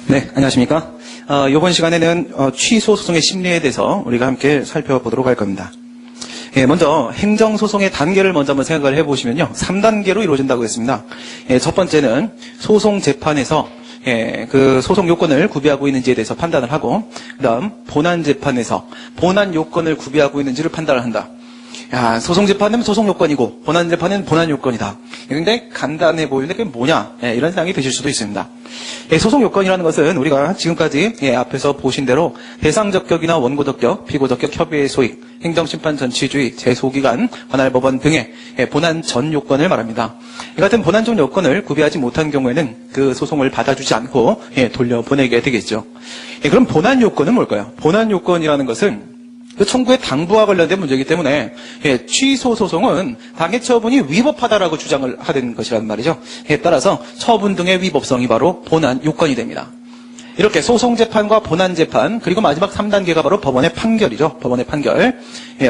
네, 안녕하십니까. 이번 시간에는 취소 소송의 심리에 대해서 우리가 함께 살펴보도록 할 겁니다. 먼저 행정소송의 단계를 먼저 한번 생각을 해보시면요. 3단계로 이루어진다고 했습니다. 첫 번째는 소송재판에서 그 소송 요건을 구비하고 있는지에 대해서 판단을 하고, 그 다음 본안재판에서 본안 요건을 구비하고 있는지를 판단을 한다. 소송재판은 소송 요건이고 본안재판은 본안 요건이다. 굉장히 간단해 보이는데 그게 뭐냐? 이런 생각이 드실 수도 있습니다. 소송 요건이라는 것은 우리가 지금까지 앞에서 보신 대로 대상적격이나 원고적격, 피고적격, 협의의 소익, 행정심판 전치주의, 제소기간, 관할법원 등의 본안 전 요건을 말합니다. 이 같은 본안 전 요건을 구비하지 못한 경우에는 그 소송을 받아주지 않고 돌려보내게 되겠죠. 그럼 본안 요건은 뭘까요? 본안 요건이라는 것은 그 청구의 당부와 관련된 문제이기 때문에 취소 소송은 당해 처분이 위법하다라고 주장을 하는 것이란 말이죠. 따라서 처분 등의 위법성이 바로 본안 요건이 됩니다. 이렇게 소송재판과 본안재판, 그리고 마지막 3단계가 바로 법원의 판결이죠. 법원의 판결.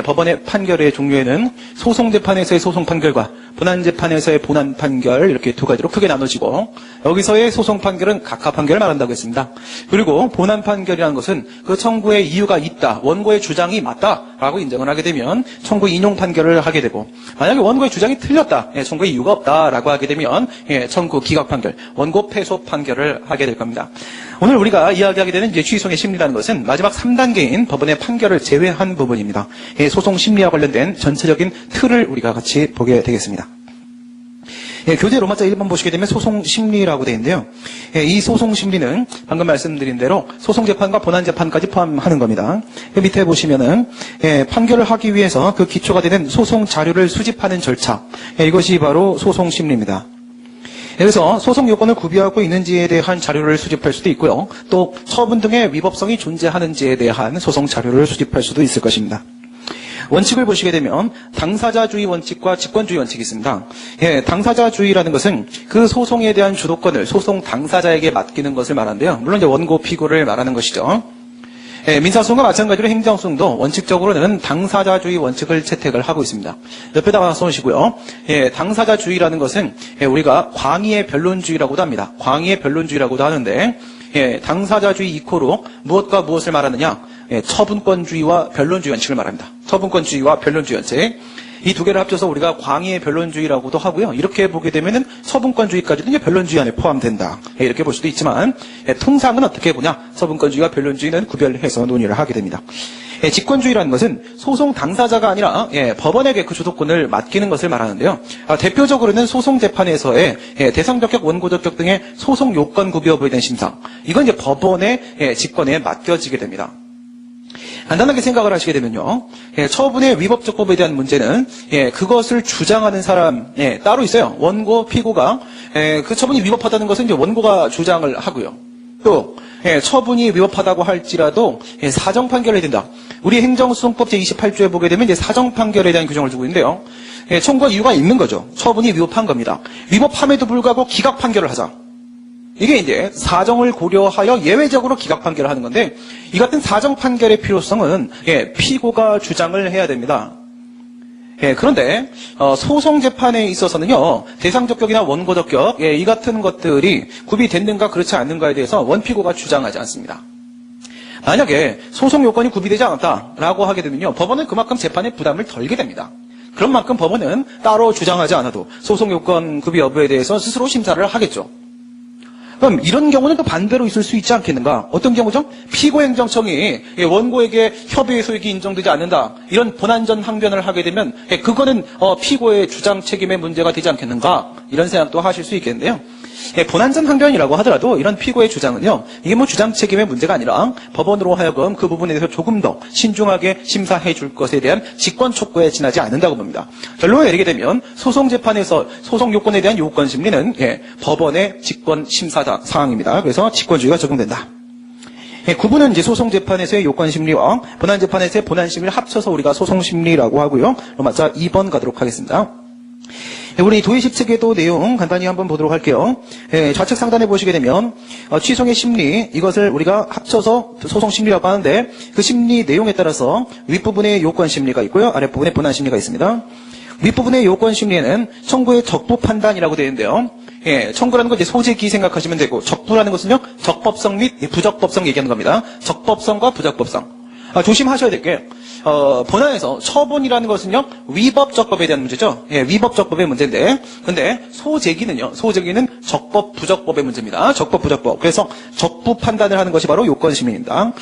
법원의 판결의 종류에는 소송재판에서의 소송 판결과 본안재판에서의 본안 판결, 이렇게 두 가지로 크게 나눠지고, 여기서의 소송 판결은 각하 판결을 말한다고 했습니다. 그리고 본안 판결이라는 것은 그 청구의 이유가 있다, 원고의 주장이 맞다라고 인정을 하게 되면 청구 인용 판결을 하게 되고, 만약에 원고의 주장이 틀렸다, 청구의 이유가 없다라고 하게 되면 청구 기각 판결, 원고 패소 판결을 하게 될 겁니다. 오늘 우리가 이야기하게 되는 이제 취소의 심리라는 것은 마지막 3단계인 법원의 판결을 제외한 부분입니다. 소송 심리와 관련된 전체적인 틀을 우리가 같이 보게 되겠습니다. 교재 로마자 1번 보시게 되면 소송 심리라고 되어 있는데요. 이 소송 심리는 방금 말씀드린 대로 소송 재판과 본안 재판까지 포함하는 겁니다. 밑에 보시면은 판결을 하기 위해서 그 기초가 되는 소송 자료를 수집하는 절차, 이것이 바로 소송 심리입니다. 그래서 소송 요건을 구비하고 있는지에 대한 자료를 수집할 수도 있고요. 또 처분 등의 위법성이 존재하는지에 대한 소송 자료를 수집할 수도 있을 것입니다. 원칙을 보시게 되면 당사자주의 원칙과 직권주의 원칙이 있습니다. 당사자주의라는 것은 그 소송에 대한 주도권을 소송 당사자에게 맡기는 것을 말하는데요. 물론 이제 원고 피고를 말하는 것이죠. 민사소송과 마찬가지로 행정소송도 원칙적으로는 당사자주의 원칙을 채택을 하고 있습니다. 옆에다가 써놓으시고요. 당사자주의라는 것은 우리가 광의의 변론주의라고도 합니다. 광의의 변론주의라고도 하는데, 당사자주의 이코로 무엇과 무엇을 말하느냐? 처분권주의와 변론주의 원칙을 말합니다. 처분권주의와 변론주의 원칙. 이 두 개를 합쳐서 우리가 광의의 변론주의라고도 하고요. 이렇게 보게 되면은 처분권주의까지도 이제 변론주의 안에 포함된다. 이렇게 볼 수도 있지만, 통상은 어떻게 보냐? 처분권주의와 변론주의는 구별해서 논의를 하게 됩니다. 직권주의라는 것은 소송 당사자가 아니라 법원에게 그 주도권을 맡기는 것을 말하는데요. 대표적으로는 소송재판에서의 대상적격, 원고적격 등의 소송 요건 구비 여부에 대한 심사. 이건 이제 법원의 직권에 맡겨지게 됩니다. 간단하게 생각을 하시게 되면요. 처분의 위법적 법에 대한 문제는 그것을 주장하는 사람 따로 있어요. 원고, 피고가 그 처분이 위법하다는 것은 이제 원고가 주장을 하고요. 또 처분이 위법하다고 할지라도 사정 판결을 해야 된다. 우리 행정소송법 제28조에 보게 되면 이제 사정 판결에 대한 규정을 두고 있는데요. 청구할 이유가 있는 거죠. 처분이 위법한 겁니다. 위법함에도 불구하고 기각 판결을 하자. 이게 이제 사정을 고려하여 예외적으로 기각 판결을 하는 건데, 이 같은 사정 판결의 필요성은 피고가 주장을 해야 됩니다. 그런데 소송 재판에 있어서는요, 대상적격이나 원고적격 이 같은 것들이 구비됐는가 그렇지 않는가에 대해서 원피고가 주장하지 않습니다. 만약에 소송 요건이 구비되지 않았다라고 하게 되면요, 법원은 그만큼 재판에 부담을 덜게 됩니다. 그런 만큼 법원은 따로 주장하지 않아도 소송 요건 구비 여부에 대해서 스스로 심사를 하겠죠. 그럼 이런 경우는 또 반대로 있을 수 있지 않겠는가? 어떤 경우죠? 피고행정청이 원고에게 협의의 소익이 인정되지 않는다, 이런 본안전 항변을 하게 되면 그거는 피고의 주장 책임의 문제가 되지 않겠는가? 이런 생각도 하실 수 있겠는데요. 본안전 항변이라고 하더라도 이런 피고의 주장은요, 이게 뭐 주장 책임의 문제가 아니라 법원으로 하여금 그 부분에 대해서 조금 더 신중하게 심사해 줄 것에 대한 직권 촉구에 지나지 않는다고 봅니다. 결론을 내리게 되면 소송재판에서 소송 요건에 대한 요건 심리는 법원의 직권 심사 사항입니다. 그래서 직권주의가 적용된다. 구분은 이제 소송재판에서의 요건심리와 본안재판에서의 본안심리를 합쳐서 우리가 소송심리라고 하고요. 로마자 2번 가도록 하겠습니다. 우리 도의식 책에도 내용 간단히 한번 보도록 할게요. 좌측 상단에 보시게 되면 취소의 심리, 이것을 우리가 합쳐서 소송심리라고 하는데, 그 심리 내용에 따라서 윗부분에 요건심리가 있고요, 아랫부분에 본안심리가 있습니다. 윗부분의 요건심리에는 청구의 적부 판단이라고 되어 있는데요. 청구라는 건 이제 소재기 생각하시면 되고, 적부라는 것은요, 적법성 및 부적법성 얘기하는 겁니다. 적법성과 부적법성. 조심하셔야 될 게, 본안에서 처분이라는 것은요, 위법적법에 대한 문제죠. 위법적법의 문제인데, 근데 소재기는요, 소재기는 적법, 부적법의 문제입니다. 적법, 부적법. 그래서 적부 판단을 하는 것이 바로 요건심의입니다.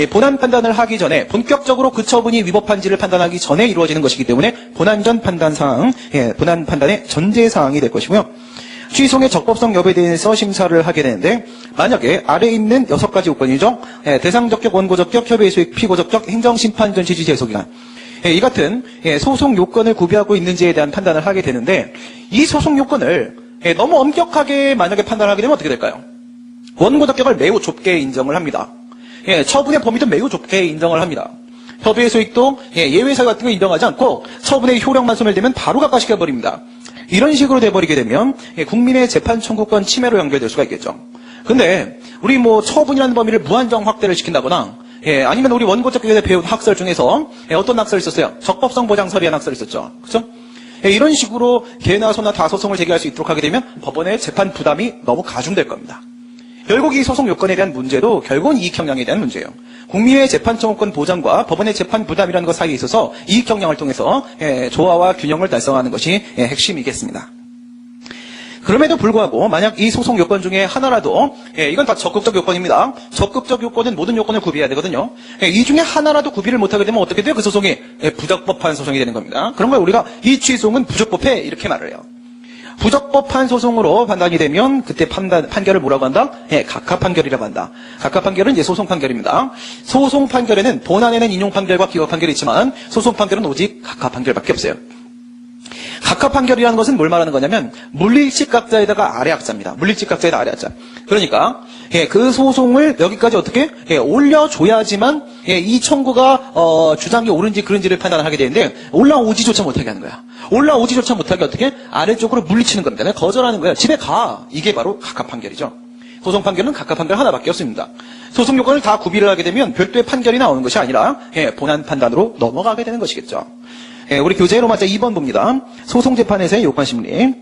본안 판단을 하기 전에, 본격적으로 그 처분이 위법한지를 판단하기 전에 이루어지는 것이기 때문에, 본안전 판단사항, 본안 판단의 전제사항이 될 것이고요. 취소의 적법성 여부에 대해서 심사를 하게 되는데, 만약에 아래에 있는 6가지 요건이죠. 대상 적격, 원고 적격, 협의의 수익, 피고 적격, 행정심판 전시지 제소기간. 이 같은 소송 요건을 구비하고 있는지에 대한 판단을 하게 되는데, 이 소송 요건을 너무 엄격하게 만약에 판단하게 되면 어떻게 될까요? 원고 적격을 매우 좁게 인정을 합니다. 처분의 범위도 매우 좁게 인정을 합니다. 협의의 수익도 예외사유 같은 거 인정하지 않고 처분의 효력만 소멸되면 바로 각하시켜버립니다. 이런 식으로 돼버리게 되면 국민의 재판 청구권 침해로 연결될 수가 있겠죠. 근데 우리 처분이라는 범위를 무한정 확대를 시킨다거나 아니면 우리 원고 적격에 배운 학설 중에서 어떤 학설이 있었어요? 적법성 보장설에 대한 학설이 있었죠. 그렇죠? 이런 식으로 개나 소나 다 소송을 제기할 수 있도록 하게 되면 법원의 재판 부담이 너무 가중될 겁니다. 결국 이 소송 요건에 대한 문제도 결국은 이익 형량에 대한 문제예요. 국민의 재판 청구권 보장과 법원의 재판 부담이라는 것 사이에 있어서 이익 형량을 통해서 조화와 균형을 달성하는 것이 핵심이겠습니다. 그럼에도 불구하고 만약 이 소송 요건 중에 하나라도 이건 다 적극적 요건입니다. 적극적 요건은 모든 요건을 구비해야 되거든요. 이 중에 하나라도 구비를 못하게 되면 어떻게 돼요? 그 소송이 부적법한 소송이 되는 겁니다. 그런 걸 우리가 이 취소는 부적법해 이렇게 말을 해요. 부적법한 소송으로 판단이 되면 그때 판결을 뭐라고 한다? 각하 판결이라고 한다. 각하 판결은 이제 소송 판결입니다. 소송 판결에는 본안에는 인용 판결과 기각 판결이 있지만 소송 판결은 오직 각하 판결밖에 없어요. 각하 판결이라는 것은 뭘 말하는 거냐면 물리치각자에다가 아래학자입니다. 물리치각자에다 아래학자. 그러니까 그 소송을 여기까지 어떻게 올려줘야지만 이 청구가 주장이 옳은지 그른지를 판단하게 되는데 올라오지조차 못하게 하는 거야. 올라오지조차 못하게 어떻게 아래쪽으로 물리치는 겁니다. 거절하는 거야. 집에 가. 이게 바로 각하 판결이죠. 소송 판결은 각하 판결 하나밖에 없습니다. 소송 요건을 다 구비를 하게 되면 별도의 판결이 나오는 것이 아니라 본안 판단으로 넘어가게 되는 것이겠죠. 우리 교재로 맞아 2번 봅니다. 소송재판에서의 요건심리.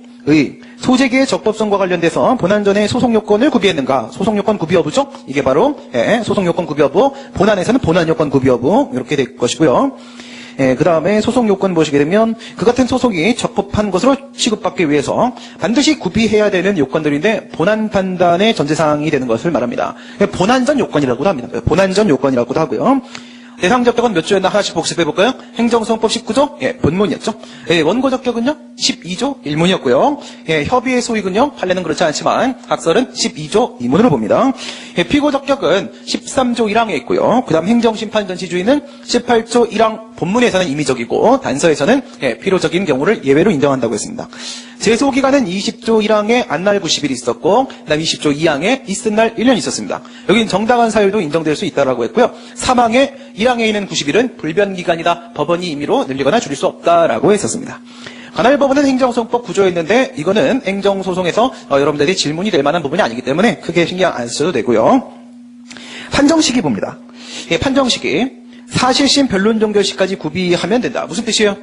소재기의 적법성과 관련돼서 본안전에 소송 요건을 구비했는가? 소송 요건 구비 여부죠? 이게 바로 소송 요건 구비 여부. 본안에서는 본안 요건 구비 여부 이렇게 될 것이고요. 그 다음에 소송 요건 보시게 되면 그 같은 소송이 적법한 것으로 취급받기 위해서 반드시 구비해야 되는 요건들인데 본안 판단의 전제사항이 되는 것을 말합니다. 본안전 요건이라고도 합니다. 본안전 요건이라고도 하고요. 대상 적격은 몇 조였나 하나씩 복습해볼까요? 행정소송법 19조, 본문이었죠. 원고 적격은요, 12조 1문이었고요. 협의의 소익은요, 판례는 그렇지 않지만 학설은 12조 2문으로 봅니다. 피고 적격은 13조 1항에 있고요. 그 다음 행정심판 전시주의는 18조 1항 본문에서는 임의적이고 단서에서는 필요적인 경우를 예외로 인정한다고 했습니다. 제소기간은 20조 1항에 안날 90일 있었고 그 다음 20조 2항에 있은 날 1년 있었습니다. 여기는 정당한 사유도 인정될 수 있다고 했고요. 3항에 1항에 있는 90일은 불변기간이다. 법원이 임의로 늘리거나 줄일 수 없다라고 했었습니다. 관할 법원은 행정소송법 구조였는데 이거는 행정소송에서 여러분들이 질문이 될 만한 부분이 아니기 때문에 크게 신경 안 쓰셔도 되고요. 판정시기 봅니다. 판정시기 사실심 변론종결시까지 구비하면 된다. 무슨 뜻이에요?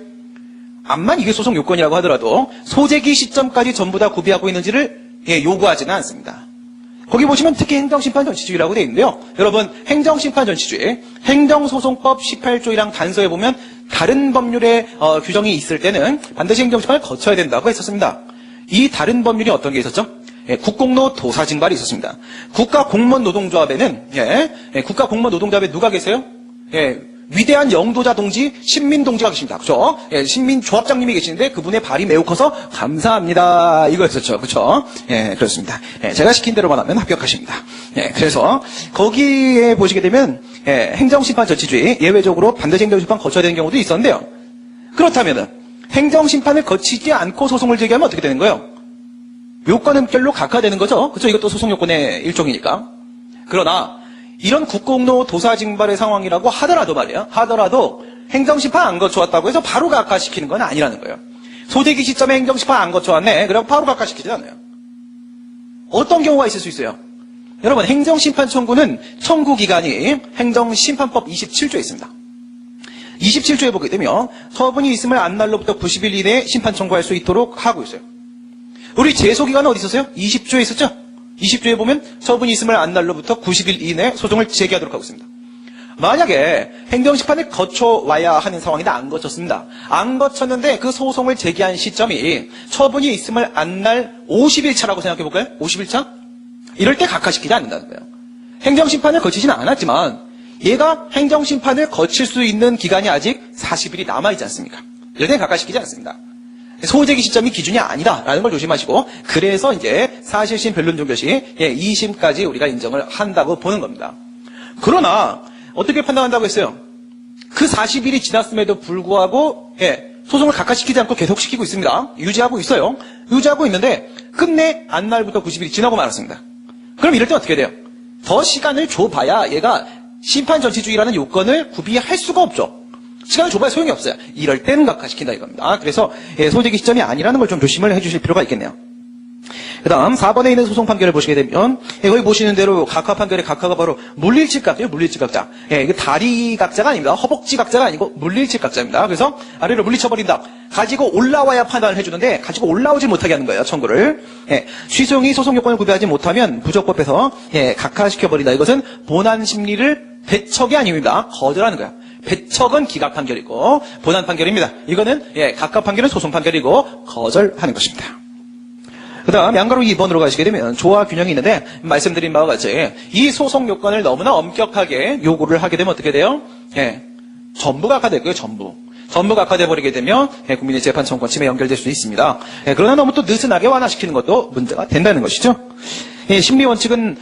암만 이게 소송 요건이라고 하더라도 소재기 시점까지 전부 다 구비하고 있는지를 요구하지는 않습니다. 거기 보시면 특히 행정심판 전시주의라고 되어 있는데요. 여러분 행정심판 전시주의 행정소송법 18조 1항 단서에 보면 다른 법률의 규정이 있을 때는 반드시 행정심판을 거쳐야 된다고 했었습니다. 이 다른 법률이 어떤 게 있었죠? 국공노 도사징발이 있었습니다. 국가공무원노동조합에는 국가공무원노동조합에 누가 계세요? 위대한 영도자 동지, 신민동지가 계십니다. 그죠? 신민조합장님이 계시는데 그분의 발이 매우 커서 감사합니다. 이거였었죠. 그죠? 그렇습니다. 제가 시킨 대로만 하면 합격하십니다. 그래서 거기에 보시게 되면 행정심판 전치주의 예외적으로 반드시 행정심판 거쳐야 되는 경우도 있었는데요. 그렇다면은 행정심판을 거치지 않고 소송을 제기하면 어떻게 되는 거예요? 요건음결로 각하되는 거죠. 그죠? 이것도 소송 요건의 일종이니까. 그러나 이런 국공노 도사징발의 상황이라고 하더라도 말이에요. 하더라도 행정심판 안 거쳐왔다고 해서 바로 각하시키는 건 아니라는 거예요. 소재기 시점에 행정심판 안 거쳐왔네. 그럼 바로 각하시키지 않아요. 어떤 경우가 있을 수 있어요? 여러분 행정심판 청구는 청구기간이 행정심판법 27조에 있습니다. 27조에 보게 되면 처분이 있음을 안날로부터 90일 이내에 심판 청구할 수 있도록 하고 있어요. 우리 제소기간은 어디 있었어요? 20조에 있었죠? 20조에 보면 처분이 있음을 안 날로부터 90일 이내에 소송을 제기하도록 하고 있습니다. 만약에 행정심판을 거쳐와야 하는 상황인데 안 거쳤습니다. 안 거쳤는데 그 소송을 제기한 시점이 처분이 있음을 안 날 50일 차라고 생각해 볼까요? 50일 차? 이럴 때 각하시키지 않는다는 거예요. 행정심판을 거치지는 않았지만 얘가 행정심판을 거칠 수 있는 기간이 아직 40일이 남아있지 않습니까? 이럴 때 각하시키지 않습니다. 소제기 시점이 기준이 아니다라는 걸 조심하시고, 그래서 이제 사실심 변론 종결시 2심까지 우리가 인정을 한다고 보는 겁니다. 그러나 어떻게 판단한다고 했어요? 그 40일이 지났음에도 불구하고 소송을 각하시키지 않고 계속시키고 있습니다. 유지하고 있어요. 유지하고 있는데 끝내 안날부터 90일이 지나고 말았습니다. 그럼 이럴 때 어떻게 돼요? 더 시간을 줘봐야 얘가 심판 전치주의라는 요건을 구비할 수가 없죠. 시간을 줘봐야 소용이 없어요. 이럴 때는 각하시킨다 이겁니다. 그래서 소제기 시점이 아니라는 걸 좀 조심을 해주실 필요가 있겠네요. 그 다음 4번에 있는 소송 판결을 보시게 되면 거기 보시는 대로 각하 판결의 각하가 바로 물릴치각자예요. 물릴치각자. 이게 다리 각자가 아닙니다. 허벅지 각자가 아니고 물릴치각자입니다. 그래서 아래로 물리쳐버린다. 가지고 올라와야 판단을 해주는데 가지고 올라오지 못하게 하는 거예요. 청구를. 취소용이 소송 요건을 구비하지 못하면 부적법해서 각하시켜버린다. 이것은 본안 심리를 배척이 아닙니다. 거절하는 거야. 배척은 기각 판결이고 본안 판결입니다. 이거는 각하 판결은 소송 판결이고 거절하는 것입니다. 그 다음 양가로 2번으로 가시게 되면 조화 균형이 있는데 말씀드린 바와 같이 이 소송 요건을 너무나 엄격하게 요구를 하게 되면 어떻게 돼요? 전부 각하되고요. 전부 각하돼 버리게 되면 국민의 재판 청구권 침해 연결될 수 있습니다. 그러나 너무 또 느슨하게 완화시키는 것도 문제가 된다는 것이죠. 심리 원칙은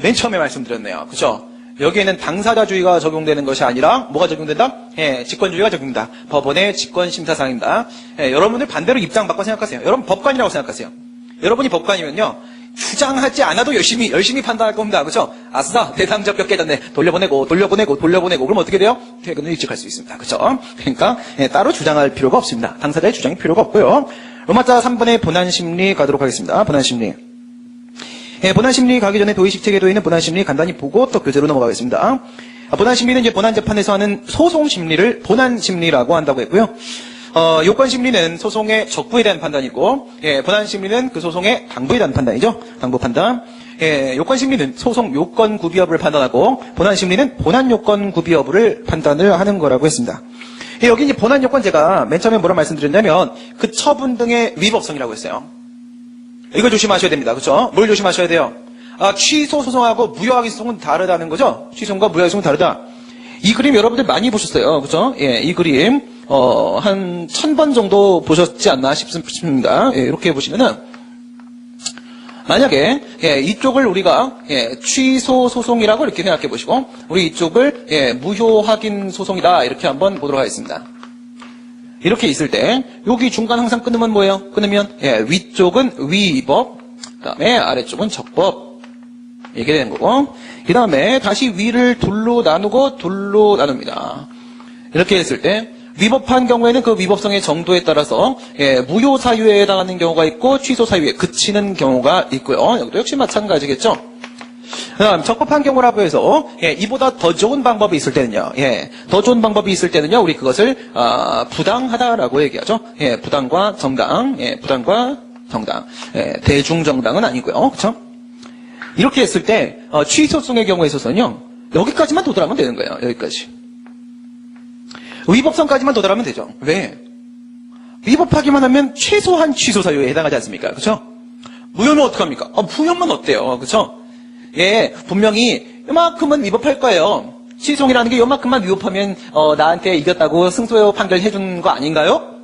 맨 처음에 말씀드렸네요. 그렇죠? 여기에는 당사자주의가 적용되는 것이 아니라 뭐가 적용된다? 직권주의가 적용된다. 법원의 직권심사사항입니다. 여러분들 반대로 입장 바꿔 생각하세요. 여러분 법관이라고 생각하세요. 여러분이 법관이면요, 주장하지 않아도 열심히 판단할 겁니다. 그렇죠? 아싸, 대상적격 깨졌네. 돌려보내고. 그럼 어떻게 돼요? 퇴근을 일찍 할 수 있습니다. 그렇죠? 그러니까 따로 주장할 필요가 없습니다. 당사자의 주장이 필요가 없고요. 로마자 3번의 본안심리 가도록 하겠습니다. 본안심리. 본안심리 가기 전에 도의식 체계도에 있는 본안심리 간단히 보고 또 교재로 넘어가겠습니다. 본안심리는 이제 본안재판에서 하는 소송심리를 본안심리라고 한다고 했고요. 요건심리는 소송의 적부에 대한 판단이고, 본안심리는 그 소송의 당부에 대한 판단이죠. 당부 판단. 요건심리는 소송 요건 구비 여부를 판단하고, 본안심리는 본안 요건 구비 여부를 판단을 하는 거라고 했습니다. 여기 이제 본안 요건 제가 맨 처음에 뭐라 말씀드렸냐면, 그 처분 등의 위법성이라고 했어요. 이거 조심하셔야 됩니다. 그렇죠? 뭘 조심하셔야 돼요? 취소 소송하고 무효확인 소송은 다르다는 거죠? 취소과 무효확인 소송은 다르다. 이 그림 여러분들 많이 보셨어요. 그렇죠? 이 그림 한 1000번 정도 보셨지 않나 싶습니다. 이렇게 보시면은 만약에 이쪽을 우리가 취소 소송이라고 이렇게 생각해 보시고 우리 이쪽을 무효 확인 소송이다 이렇게 한번 보도록 하겠습니다. 이렇게 있을 때 여기 중간 항상 끊으면 뭐예요? 끊으면 위쪽은 위법, 그다음에 아래쪽은 적법 이렇게 되는 거고, 그 다음에 다시 위를 둘로 나눕니다. 이렇게 했을 때 위법한 경우에는 그 위법성의 정도에 따라서 무효 사유에 해당하는 경우가 있고 취소 사유에 그치는 경우가 있고요. 여기도 역시 마찬가지겠죠. 그다음 적법한 경우라고 해서 이보다 더 좋은 방법이 있을 때는요. 더 좋은 방법이 있을 때는요. 우리 그것을 부당하다라고 얘기하죠. 부당과 정당, 부당과 정당, 대중정당은 아니고요. 그렇죠? 이렇게 했을 때 취소성의 경우에 있어서는요. 여기까지만 도달하면 되는 거예요. 여기까지. 위법성까지만 도달하면 되죠. 왜? 위법하기만 하면 최소한 취소 사유에 해당하지 않습니까? 그렇죠? 무효면 어떡합니까? 무효면 어때요? 그렇죠? 분명히 이만큼은 위법할 거예요. 취소이라는 게 이만큼만 위법하면 나한테 이겼다고 승소 판결해 준 거 아닌가요?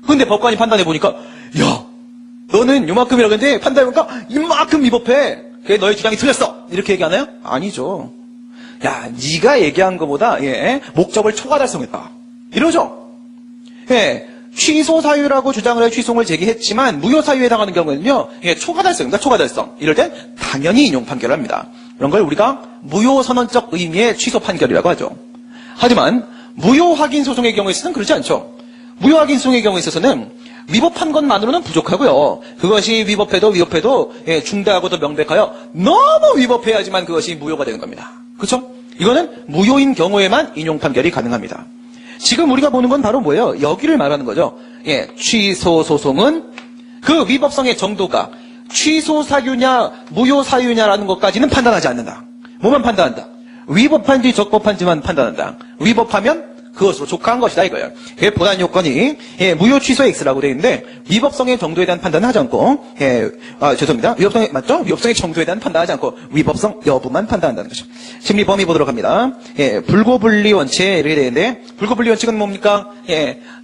근데 법관이 판단해 보니까 야, 너는 이만큼이라고 했는데 판단해 보니까 이만큼 위법해. 그게 너의 주장이 틀렸어. 이렇게 얘기하나요? 아니죠. 야, 네가 얘기한 것보다 목적을 초과달성했다. 이러죠. 취소 사유라고 주장을 해 취소를 제기했지만 무효 사유에 해당하는 경우에는요. 초과달성입니다. 초과달성. 이럴 땐 당연히 인용 판결을 합니다. 이런 걸 우리가 무효 선언적 의미의 취소 판결이라고 하죠. 하지만 무효 확인 소송의 경우에 있어서는 그렇지 않죠. 무효 확인 소송의 경우에 있어서는 위법한 것만으로는 부족하고요. 그것이 위법해도 중대하고도 명백하여 너무 위법해야지만 그것이 무효가 되는 겁니다. 그렇죠? 이거는 무효인 경우에만 인용 판결이 가능합니다. 지금 우리가 보는 건 바로 뭐예요? 여기를 말하는 거죠. 취소 소송은 그 위법성의 정도가 취소 사유냐 무효 사유냐라는 것까지는 판단하지 않는다. 뭐만 판단한다? 위법한지 적법한지만 판단한다. 위법하면 그것으로 족한 것이다 이거예요. 그게 보단 요건이 무효 취소 X라고 되어 있는데 위법성의 정도에 대한 판단은 하지 않고 죄송합니다. 위법성의 맞죠? 위법성의 정도에 대한 판단하지 않고 위법성 여부만 판단한다는 것이죠. 심리 범위 보도록 합니다. 불고불리 원칙 이렇게 되는데 불고불리 원칙은 뭡니까?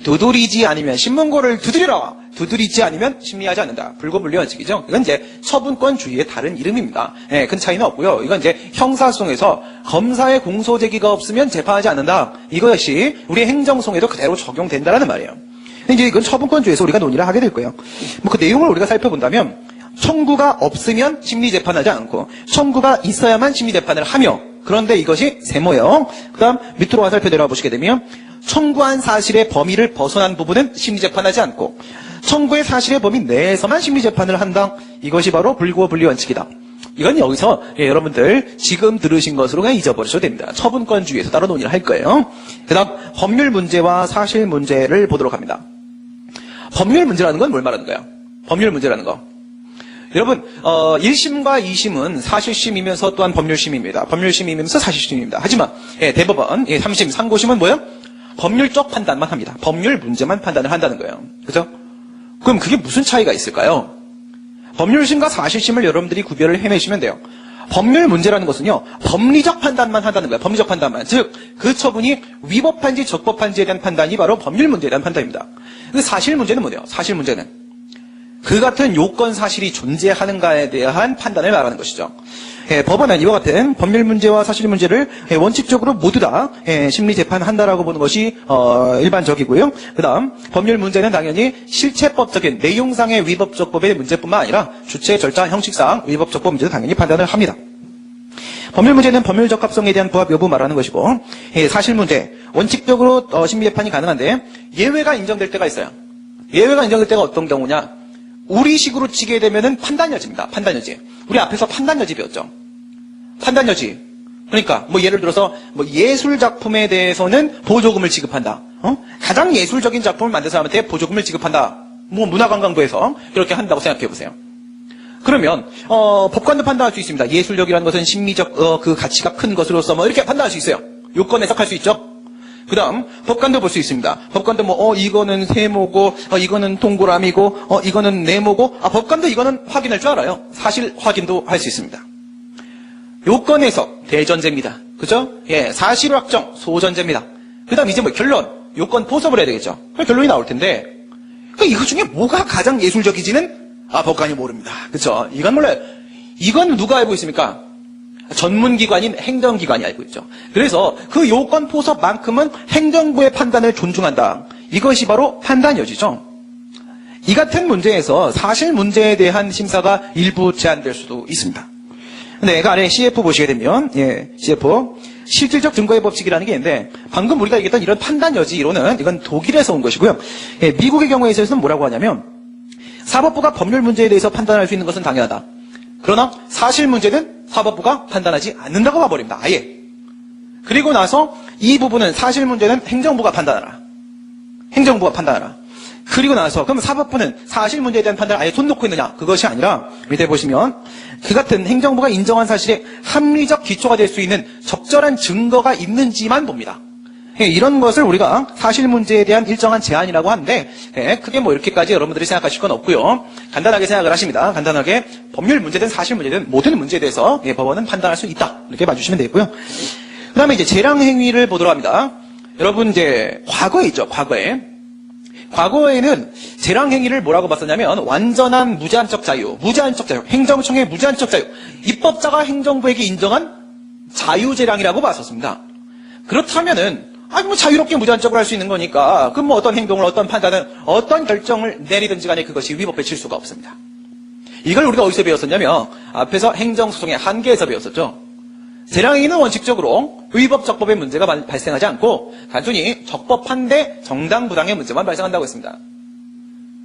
두드리지 아니면 신문고를 두드리라. 두드리지 않으면 심리하지 않는다. 불고불리 원칙이죠. 이건 이제 처분권주의의 다른 이름입니다. 큰 차이는 없고요. 이건 이제 형사소송에서 검사의 공소 제기가 없으면 재판하지 않는다. 이것이 우리 행정소송에도 그대로 적용된다라는 말이에요. 근데 이제 이건 처분권주의에서 우리가 논의를 하게 될 거예요. 뭐 그 내용을 우리가 살펴본다면 청구가 없으면 심리 재판하지 않고 청구가 있어야만 심리 재판을 하며 그런데 이것이 세모예요. 그다음 밑으로 와서 살펴내려 보시게 되면 청구한 사실의 범위를 벗어난 부분은 심리 재판하지 않고 청구의 사실의 범위 내에서만 심리 재판을 한다. 이것이 바로 불고불리 원칙이다. 이건 여기서 여러분들 지금 들으신 것으로 그냥 잊어버리셔도 됩니다. 처분권주의에서 따로 논의를 할 거예요. 그다음 법률 문제와 사실 문제를 보도록 합니다. 법률 문제라는 건 뭘 말하는 거예요? 법률 문제라는 거. 여러분 1심과 2심은 사실심이면서 또한 법률심입니다. 법률심이면서 사실심입니다. 하지만 대법원 3심, 상고심은 뭐예요? 법률적 판단만 합니다. 법률 문제만 판단을 한다는 거예요. 그죠? 그럼 그게 무슨 차이가 있을까요? 법률심과 사실심을 여러분들이 구별을 해내시면 돼요. 법률 문제라는 것은요, 법리적 판단만 한다는 거예요. 법리적 판단만. 즉, 그 처분이 위법한지 적법한지에 대한 판단이 바로 법률 문제에 대한 판단입니다. 그 사실 문제는 뭐예요? 사실 문제는 그 같은 요건 사실이 존재하는가에 대한 판단을 말하는 것이죠. 법원은 이와 같은 법률 문제와 사실 문제를 원칙적으로 모두 다 심리 재판한다라고 보는 것이 일반적이고요. 그다음 법률 문제는 당연히 실체법적인 내용상의 위법적법의 문제뿐만 아니라 주체, 절차, 형식상 위법적법 문제도 당연히 판단을 합니다. 법률 문제는 법률 적합성에 대한 부합 여부 말하는 것이고 사실 문제 원칙적으로 심리 재판이 가능한데 예외가 인정될 때가 있어요. 예외가 인정될 때가 어떤 경우냐? 우리식으로 치게 되면은 판단여지입니다. 판단여지. 우리 앞에서 판단여지 배웠죠. 판단여지. 그러니까 뭐 예를 들어서 뭐 예술 작품에 대해서는 보조금을 지급한다. 가장 예술적인 작품을 만든 사람한테 보조금을 지급한다. 뭐 문화관광부에서 그렇게 한다고 생각해 보세요. 그러면 법관도 판단할 수 있습니다. 예술력이라는 것은 심리적 그 가치가 큰 것으로서 뭐 이렇게 판단할 수 있어요. 요건 해석할 수 있죠. 그 다음 법관도 볼 수 있습니다. 법관도 뭐 이거는 세모고 이거는 동그라미고 이거는 네모고 법관도 이거는 확인할 줄 알아요. 사실 확인도 할 수 있습니다. 요건 해석 대전제입니다. 그죠? 사실 확정 소전제입니다. 그 다음 이제 뭐 결론 요건 포섭을 해야 되겠죠. 결론이 나올 텐데 이거 중에 뭐가 가장 예술적이지는 법관이 모릅니다. 그렇죠? 이건 몰라요. 이건 누가 알고 있습니까? 전문기관인 행정기관이 알고 있죠. 그래서 그 요건 포섭만큼은 행정부의 판단을 존중한다. 이것이 바로 판단여지죠. 이 같은 문제에서 사실 문제에 대한 심사가 일부 제한될 수도 있습니다. 근데 그 아래 CF 보시게 되면 CF 실질적 증거의 법칙이라는 게 있는데 방금 우리가 얘기했던 이런 판단여지 이론은 이건 독일에서 온 것이고요. 미국의 경우에 있어서는 뭐라고 하냐면 사법부가 법률 문제에 대해서 판단할 수 있는 것은 당연하다. 그러나 사실 문제는 사법부가 판단하지 않는다고 봐버립니다. 아예. 그리고 나서 이 부분은 사실 문제는 행정부가 판단하라. 행정부가 판단하라. 그리고 나서 그럼 사법부는 사실 문제에 대한 판단을 아예 손 놓고 있느냐? 그것이 아니라 밑에 보시면 그 같은 행정부가 인정한 사실에 합리적 기초가 될 수 있는 적절한 증거가 있는지만 봅니다. 이런 것을 우리가 사실 문제에 대한 일정한 제한이라고 하는데 크게 뭐 이렇게까지 여러분들이 생각하실 건 없고요. 간단하게 생각을 하십니다. 간단하게 법률 문제든 사실 문제든 모든 문제에 대해서 법원은 판단할 수 있다. 이렇게 봐주시면 되고요. 그 다음에 이제 재량 행위를 보도록 합니다. 여러분 이제 과거에 있죠. 과거에는 재량 행위를 뭐라고 봤었냐면 완전한 무제한적 자유, 행정청의 무제한적 자유, 입법자가 행정부에게 인정한 자유재량이라고 봤었습니다. 그렇다면은 뭐 자유롭게 무제한적으로 할 수 있는 거니까 그럼 뭐 어떤 행동을 어떤 판단을 어떤 결정을 내리든지 간에 그것이 위법에 칠 수가 없습니다. 이걸 우리가 어디서 배웠었냐면 앞에서 행정소송의 한계에서 배웠었죠. 재량행위는 원칙적으로 위법적법의 문제가 발생하지 않고 단순히 적법한데 정당부당의 문제만 발생한다고 했습니다.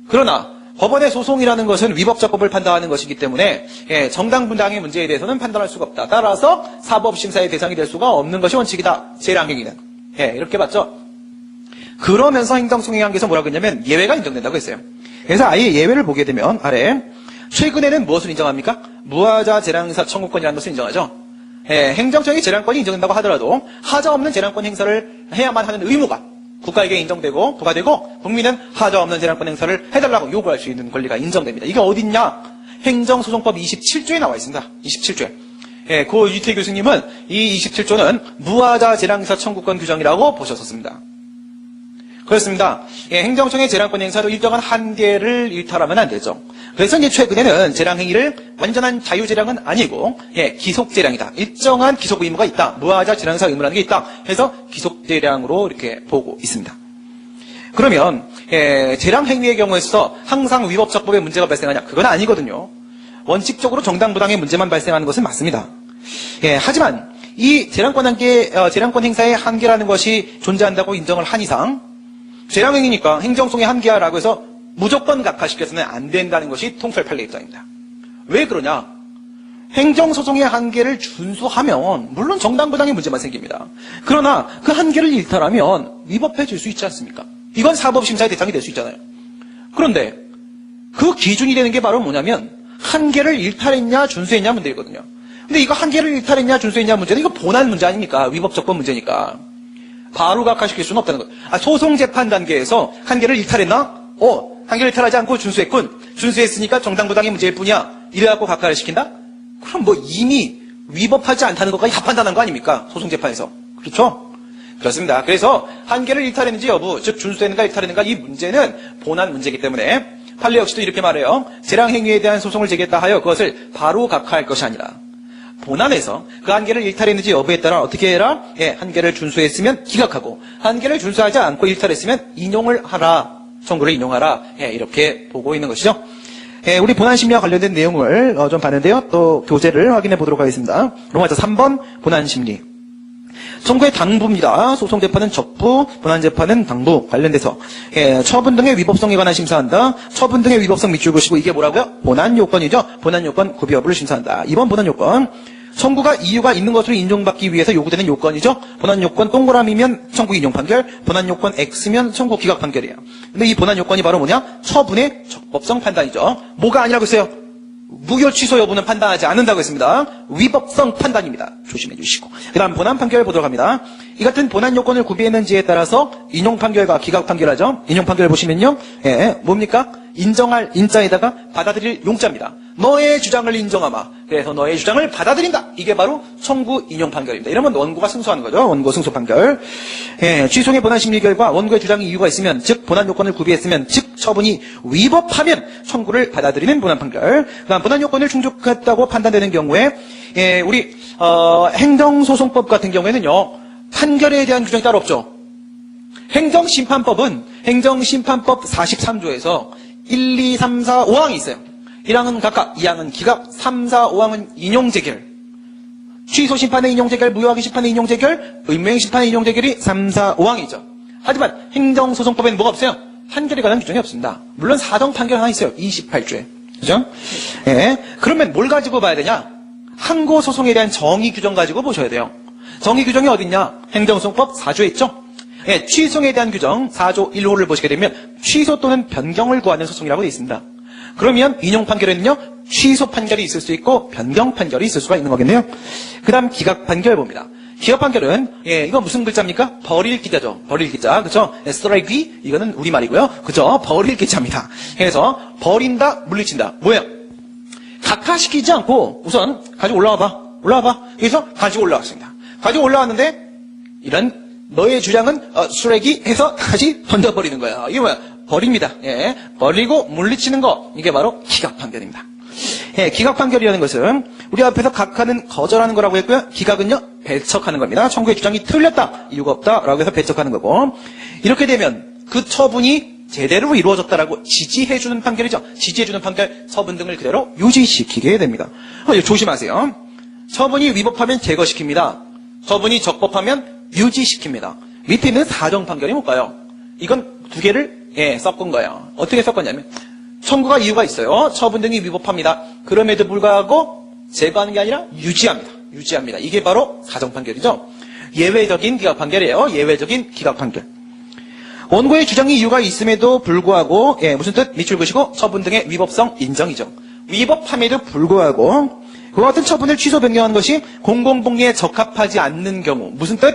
그러나 법원의 소송이라는 것은 위법적법을 판단하는 것이기 때문에 정당부당의 문제에 대해서는 판단할 수가 없다. 따라서 사법심사의 대상이 될 수가 없는 것이 원칙이다. 재량행위는. 이렇게 봤죠. 그러면서 행정소송의 한계에서 뭐라고 했냐면 예외가 인정된다고 했어요. 그래서 아예 예외를 보게 되면 아래 최근에는 무엇을 인정합니까? 무하자 재량행사 청구권이라는 것을 인정하죠. 행정적인 재량권이 인정된다고 하더라도 하자 없는 재량권 행사를 해야만 하는 의무가 국가에게 인정되고 부과되고 국민은 하자 없는 재량권 행사를 해달라고 요구할 수 있는 권리가 인정됩니다. 이게 어딨냐? 행정소송법 27조에 나와 있습니다. 27조에. 고 유태 교수님은 이 27조는 무하자 재량행사 청구권 규정이라고 보셨었습니다. 그렇습니다. 행정청의 재량권 행사로 일정한 한계를 일탈하면 안 되죠. 그래서 이제 최근에는 재량행위를 완전한 자유재량은 아니고, 기속재량이다. 일정한 기속 의무가 있다. 무하자 재량행사 의무라는 게 있다. 해서 기속재량으로 이렇게 보고 있습니다. 그러면, 재량행위의 경우에서 항상 위법적법에 문제가 발생하냐? 그건 아니거든요. 원칙적으로 정당부당의 문제만 발생하는 것은 맞습니다. 하지만, 이 재량권 행사의 한계라는 것이 존재한다고 인정을 한 이상, 재량행위니까 행정소송의 한계야라고 해서 무조건 각하시켜서는 안 된다는 것이 통설 판례 입장입니다. 왜 그러냐? 행정소송의 한계를 준수하면 물론 정당부당의 문제만 생깁니다. 그러나 그 한계를 일탈하면 위법해질 수 있지 않습니까? 이건 사법심사의 대상이 될 수 있잖아요. 그런데 그 기준이 되는 게 바로 뭐냐면 한계를 일탈했냐 준수했냐 문제거든요. 근데 이거 한계를 일탈했냐 준수했냐 문제는 이거 본안 문제 아닙니까? 위법적법 문제니까. 바로 각하시킬 수는 없다는 거예요. 소송재판 단계에서 한계를 일탈했나? 한계를 일탈하지 않고 준수했군. 준수했으니까 정당부당의 문제일 뿐이야. 이래갖고 각하를 시킨다? 그럼 뭐 이미 위법하지 않다는 것까지 다 판단한 거 아닙니까? 소송재판에서. 그렇죠? 그렇습니다. 그래서 한계를 일탈했는지 여부, 즉 준수했는가 일탈했는가 이 문제는 본안 문제이기 때문에 판례 역시도 이렇게 말해요. 재량행위에 대한 소송을 제기했다 하여 그것을 바로 각하할 것이 아니라 본안에서 그 한계를 일탈했는지 여부에 따라 어떻게 해라? 한계를 준수했으면 기각하고 한계를 준수하지 않고 일탈했으면 인용을 하라. 청구를 인용하라. 이렇게 보고 있는 것이죠. 우리 본안심리와 관련된 내용을 좀 봤는데요. 또 교재를 확인해 보도록 하겠습니다. 로마서 3번 본안심리. 청구의 당부입니다. 소송재판은 적부, 본안재판은 당부 관련돼서 처분 등의 위법성에 관한 심사한다. 처분 등의 위법성 밑줄 그시고 이게 뭐라고요? 본안요건이죠. 본안요건 구비 여부를 심사한다. 이번 본안요건 청구가 이유가 있는 것으로 인정받기 위해서 요구되는 요건이죠. 본안요건 동그라미면 청구 인용 판결, 본안요건 X면 청구 기각 판결이에요. 근데 이 본안요건이 바로 뭐냐? 처분의 적법성 판단이죠. 뭐가 아니라고 했어요? 무효 취소 여부는 판단하지 않는다고 했습니다. 위법성 판단입니다. 조심해 주시고. 그 다음 본안 판결 보도록 합니다. 이 같은 본안 요건을 구비했는지에 따라서 인용 판결과 기각 판결하죠. 인용 판결 보시면요. 뭡니까? 인정할 인자에다가 받아들일 용자입니다. 너의 주장을 인정하마. 그래서 너의 주장을 받아들인다. 이게 바로 청구 인용 판결입니다. 이러면 원고가 승소하는 거죠. 원고 승소 판결. 취소의 본안 심리 결과 원고의 주장이 이유가 있으면, 즉 본안 요건을 구비했으면, 즉 처분이 위법하면 청구를 받아들이는 본안 판결. 그다음 본안 요건을 충족했다고 판단되는 경우에 우리 행정소송법 같은 경우에는요. 판결에 대한 규정이 따로 없죠. 행정심판법은 행정심판법 43조에서 1, 2, 3, 4, 5항이 있어요. 1항은 각각, 2항은 기각, 3, 4, 5항은 인용재결. 취소심판의 인용재결, 무효하기 심판의 인용재결, 의무행심판의 인용재결이 3, 4, 5항이죠. 하지만 행정소송법에는 뭐가 없어요? 판결에 관한 규정이 없습니다. 물론 사정판결 하나 있어요. 28조에. 그죠? 그러면 뭘 가지고 봐야 되냐? 항고소송에 대한 정의 규정 가지고 보셔야 돼요. 정의 규정이 어딨냐? 행정소송법 4조에 있죠? 취소에 대한 규정 4조 1호를 보시게 되면 취소 또는 변경을 구하는 소송이라고 되어 있습니다. 그러면 인용 판결에는요. 취소 판결이 있을 수 있고 변경 판결이 있을 수가 있는 거겠네요. 그 다음 기각 판결 봅니다. 기각 판결은 이거 무슨 글자입니까? 버릴 기자죠. 버릴 기자. 그죠? 스트라이크 이거는 우리말이고요. 그죠? 버릴 기자입니다. 그래서 버린다, 물리친다. 뭐예요? 각하시키지 않고 우선 가지고 올라와봐. 그래서 가지고 올라왔습니다. 가지고 올라왔는데 이런 너의 주장은 쓰레기 해서 다시 던져버리는 거야. 이게 뭐야? 버립니다. 버리고 물리치는 거. 이게 바로 기각 판결입니다. 기각 판결이라는 것은 우리 앞에서 각하는 거절하는 거라고 했고요. 기각은요. 배척하는 겁니다. 청구의 주장이 틀렸다. 이유가 없다라고 해서 배척하는 거고. 이렇게 되면 그 처분이 제대로 이루어졌다라고 지지해주는 판결이죠. 지지해주는 판결, 처분 등을 그대로 유지시키게 됩니다. 조심하세요. 처분이 위법하면 제거시킵니다. 처분이 적법하면 유지시킵니다. 밑에 있는 사정 판결이 뭘까요? 이건 두 개를 섞은 거예요. 어떻게 섞었냐면 청구가 이유가 있어요. 처분 등이 위법합니다. 그럼에도 불구하고 제거하는 게 아니라 유지합니다. 이게 바로 사정 판결이죠. 예외적인 기각 판결이에요. 예외적인 기각 판결. 원고의 주장이 이유가 있음에도 불구하고 무슨 뜻? 밑줄 그시고 처분 등의 위법성 인정이죠. 위법함에도 불구하고 그와 같은 처분을 취소 변경하는 것이 공공복리에 적합하지 않는 경우 무슨 뜻?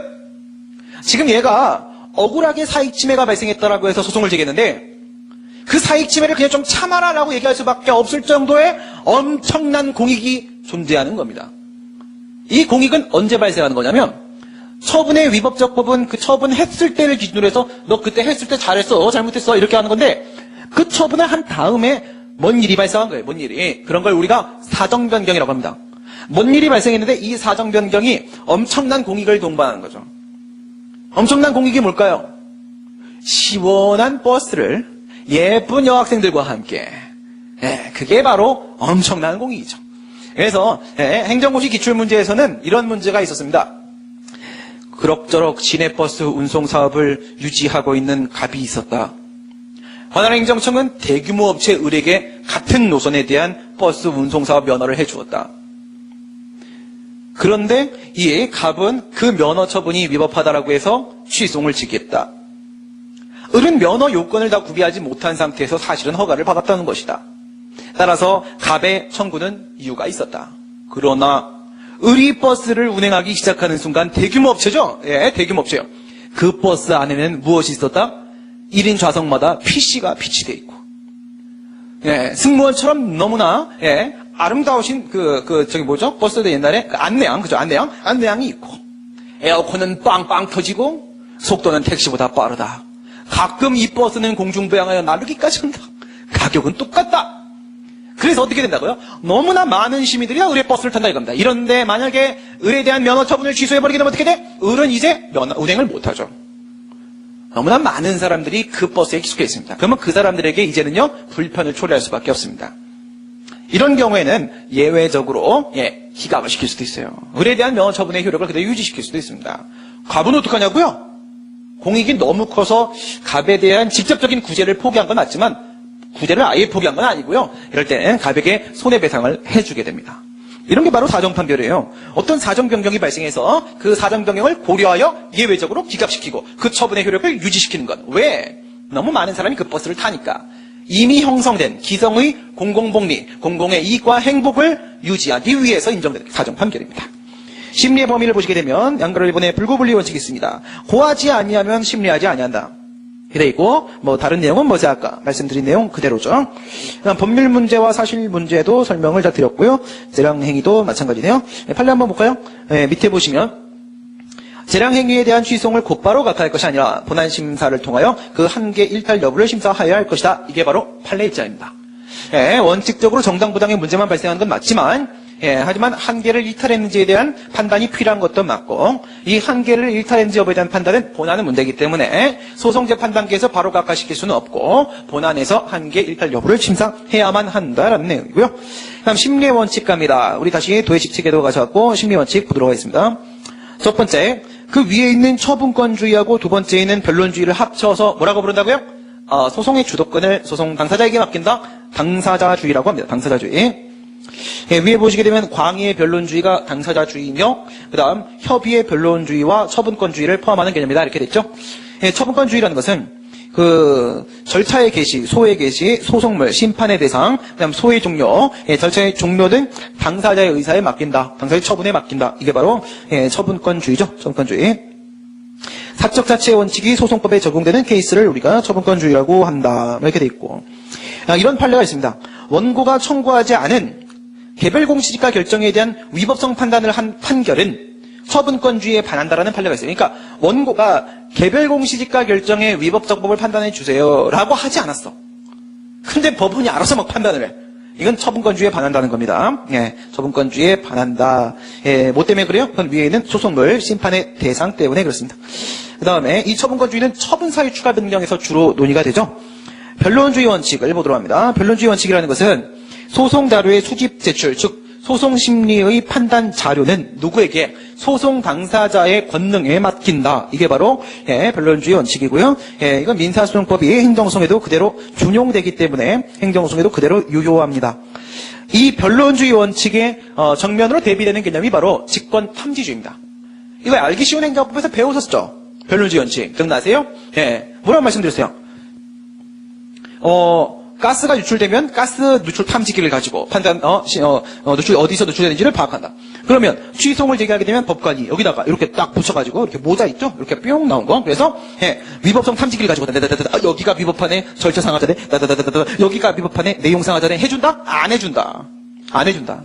지금 얘가 억울하게 사익침해가 발생했다라고 해서 소송을 제기했는데 그 사익침해를 그냥 좀 참아라라고 얘기할 수밖에 없을 정도의 엄청난 공익이 존재하는 겁니다. 이 공익은 언제 발생하는 거냐면 처분의 위법적 법은 그 처분했을 때를 기준으로 해서 너 그때 했을 때 잘했어 잘못했어 이렇게 하는 건데 그 처분을 한 다음에 뭔 일이 발생한 거예요. 뭔 일이. 그런 걸 우리가 사정변경이라고 합니다. 뭔 일이 발생했는데 이 사정변경이 엄청난 공익을 동반하는 거죠. 엄청난 공익이 뭘까요? 시원한 버스를 예쁜 여학생들과 함께. 그게 바로 엄청난 공익이죠. 그래서 행정고시 기출문제에서는 이런 문제가 있었습니다. 그럭저럭 시내버스 운송사업을 유지하고 있는 갑이 있었다. 관할행정청은 대규모 업체 을에게 같은 노선에 대한 버스 운송사업 면허를 해주었다. 그런데 이 갑은 그 면허 처분이 위법하다라고 해서 취소를 지겠다. 을은 면허 요건을 다 구비하지 못한 상태에서 사실은 허가를 받았다는 것이다. 따라서 갑의 청구는 이유가 있었다. 그러나 을이 버스를 운행하기 시작하는 순간 대규모 업체죠? 대규모 업체요. 그 버스 안에는 무엇이 있었다? 1인 좌석마다 PC가 비치되어 있고, 승무원처럼 너무나, 아름다우신 버스도 옛날에 안내양이 있고, 에어컨은 빵빵 터지고, 속도는 택시보다 빠르다. 가끔 이 버스는 공중부양하여 나르기까지 한다. 가격은 똑같다. 그래서 어떻게 된다고요? 너무나 많은 시민들이 을의 버스를 탄다 이겁니다. 이런데 만약에 을에 대한 면허 처분을 취소해버리게 되면 어떻게 돼? 을은 이제 운행을 못하죠. 너무나 많은 사람들이 그 버스에 익숙해 있습니다. 그러면 그 사람들에게 이제는요, 불편을 초래할 수밖에 없습니다. 이런 경우에는 예외적으로, 기각을 시킬 수도 있어요. 을에 대한 면허 처분의 효력을 그대로 유지시킬 수도 있습니다. 갑은 어떡하냐고요? 공익이 너무 커서 갑에 대한 직접적인 구제를 포기한 건 맞지만, 구제를 아예 포기한 건 아니고요. 이럴 때는 갑에게 손해배상을 해주게 됩니다. 이런 게 바로 사정판별이에요. 어떤 사정변경이 발생해서 그 사정변경을 고려하여 예외적으로 기각시키고 그 처분의 효력을 유지시키는 것. 왜? 너무 많은 사람이 그 버스를 타니까. 이미 형성된 기성의 공공복리, 공공의 이익과 행복을 유지하기 위해서 인정되는 사정판결입니다. 심리의 범위를 보시게 되면 양가로 1번에 불구분리 원칙이 있습니다. 고하지 아니하면 심리하지 아니한다. 이래 있고 다른 내용은 뭐지 아까 말씀드린 내용 그대로죠. 법률 문제와 사실 문제도 설명을 다 드렸고요. 재량행위도 마찬가지네요. 판례 한번 볼까요? 밑에 보시면 재량행위에 대한 취소를 곧바로 각하할 것이 아니라 본안심사를 통하여 그 한계 일탈 여부를 심사하여야 할 것이다. 이게 바로 판례 입장입니다. 원칙적으로 정당부당의 문제만 발생하는 건 맞지만 하지만 한계를 일탈했는지에 대한 판단이 필요한 것도 맞고 이 한계를 일탈했는지 여부에 대한 판단은 본안은 문제이기 때문에 소송재판 단계에서 바로 각하시킬 수는 없고 본안에서 한계 일탈 여부를 심사해야만 한다라는 내용이고요. 다음 심리의 원칙 갑니다. 우리 다시 도의식 체계도 가져왔고 심리의 원칙 보도록 하겠습니다. 첫 번째, 그 위에 있는 처분권주의하고 두 번째에는 변론주의를 합쳐서 뭐라고 부른다고요? 소송의 주도권을 소송 당사자에게 맡긴다. 당사자주의라고 합니다. 당사자주의. 위에 보시게 되면 광의의 변론주의가 당사자주의며 그 다음 협의의 변론주의와 처분권주의를 포함하는 개념이다 이렇게 됐죠. 처분권주의라는 것은 그 절차의 개시, 소의 개시, 소송물, 심판의 대상, 그 다음 소의 종료, 절차의 종료 등 당사자의 의사에 맡긴다. 당사자의 처분에 맡긴다. 이게 바로 처분권주의죠. 처분권주의. 사적 자체의 원칙이 소송법에 적용되는 케이스를 우리가 처분권주의라고 한다. 이렇게 돼 있고 이런 판례가 있습니다. 원고가 청구하지 않은 개별 공시지가 결정에 대한 위법성 판단을 한 판결은 처분권주의에 반한다라는 판례가 있어요. 그러니까 원고가 개별 공시지가 결정의 위법적 법을 판단해 주세요라고 하지 않았어. 근데 법원이 알아서 막 판단을 해. 이건 처분권주의에 반한다는 겁니다. 처분권주의에 반한다. 뭐 때문에 그래요? 그건 위에 있는 소송물, 심판의 대상 때문에 그렇습니다. 그 다음에 이 처분권주의는 처분사유 추가 변경에서 주로 논의가 되죠. 변론주의 원칙을 보도록 합니다. 변론주의 원칙이라는 것은 소송 자료의 수집 제출, 즉 소송 심리의 판단 자료는 누구에게? 소송 당사자의 권능에 맡긴다. 이게 바로 변론주의 원칙이고요. 이건 민사소송법이 행정소송에도 그대로 준용되기 때문에 행정소송에도 그대로 유효합니다. 이 변론주의 원칙의 정면으로 대비되는 개념이 바로 직권탐지주의입니다. 이거 알기 쉬운 행정법에서 배우셨죠? 변론주의 원칙. 기억나세요? 예. 뭐라고 말씀드렸어요? 가스가 유출되면 가스 누출 탐지기를 가지고 누출, 어디서 누출되는지를 파악한다. 그러면 취소를 제기하게 되면 법관이 여기다가 이렇게 딱 붙여가지고 이렇게 모자 있죠? 이렇게 뿅 나온 거. 그래서, 예, 위법성 탐지기를 가지고 여기가 위법하네, 절차상하자네, 여기가 위법하네, 내용상하자네, 해준다? 안 해준다. 안 해준다.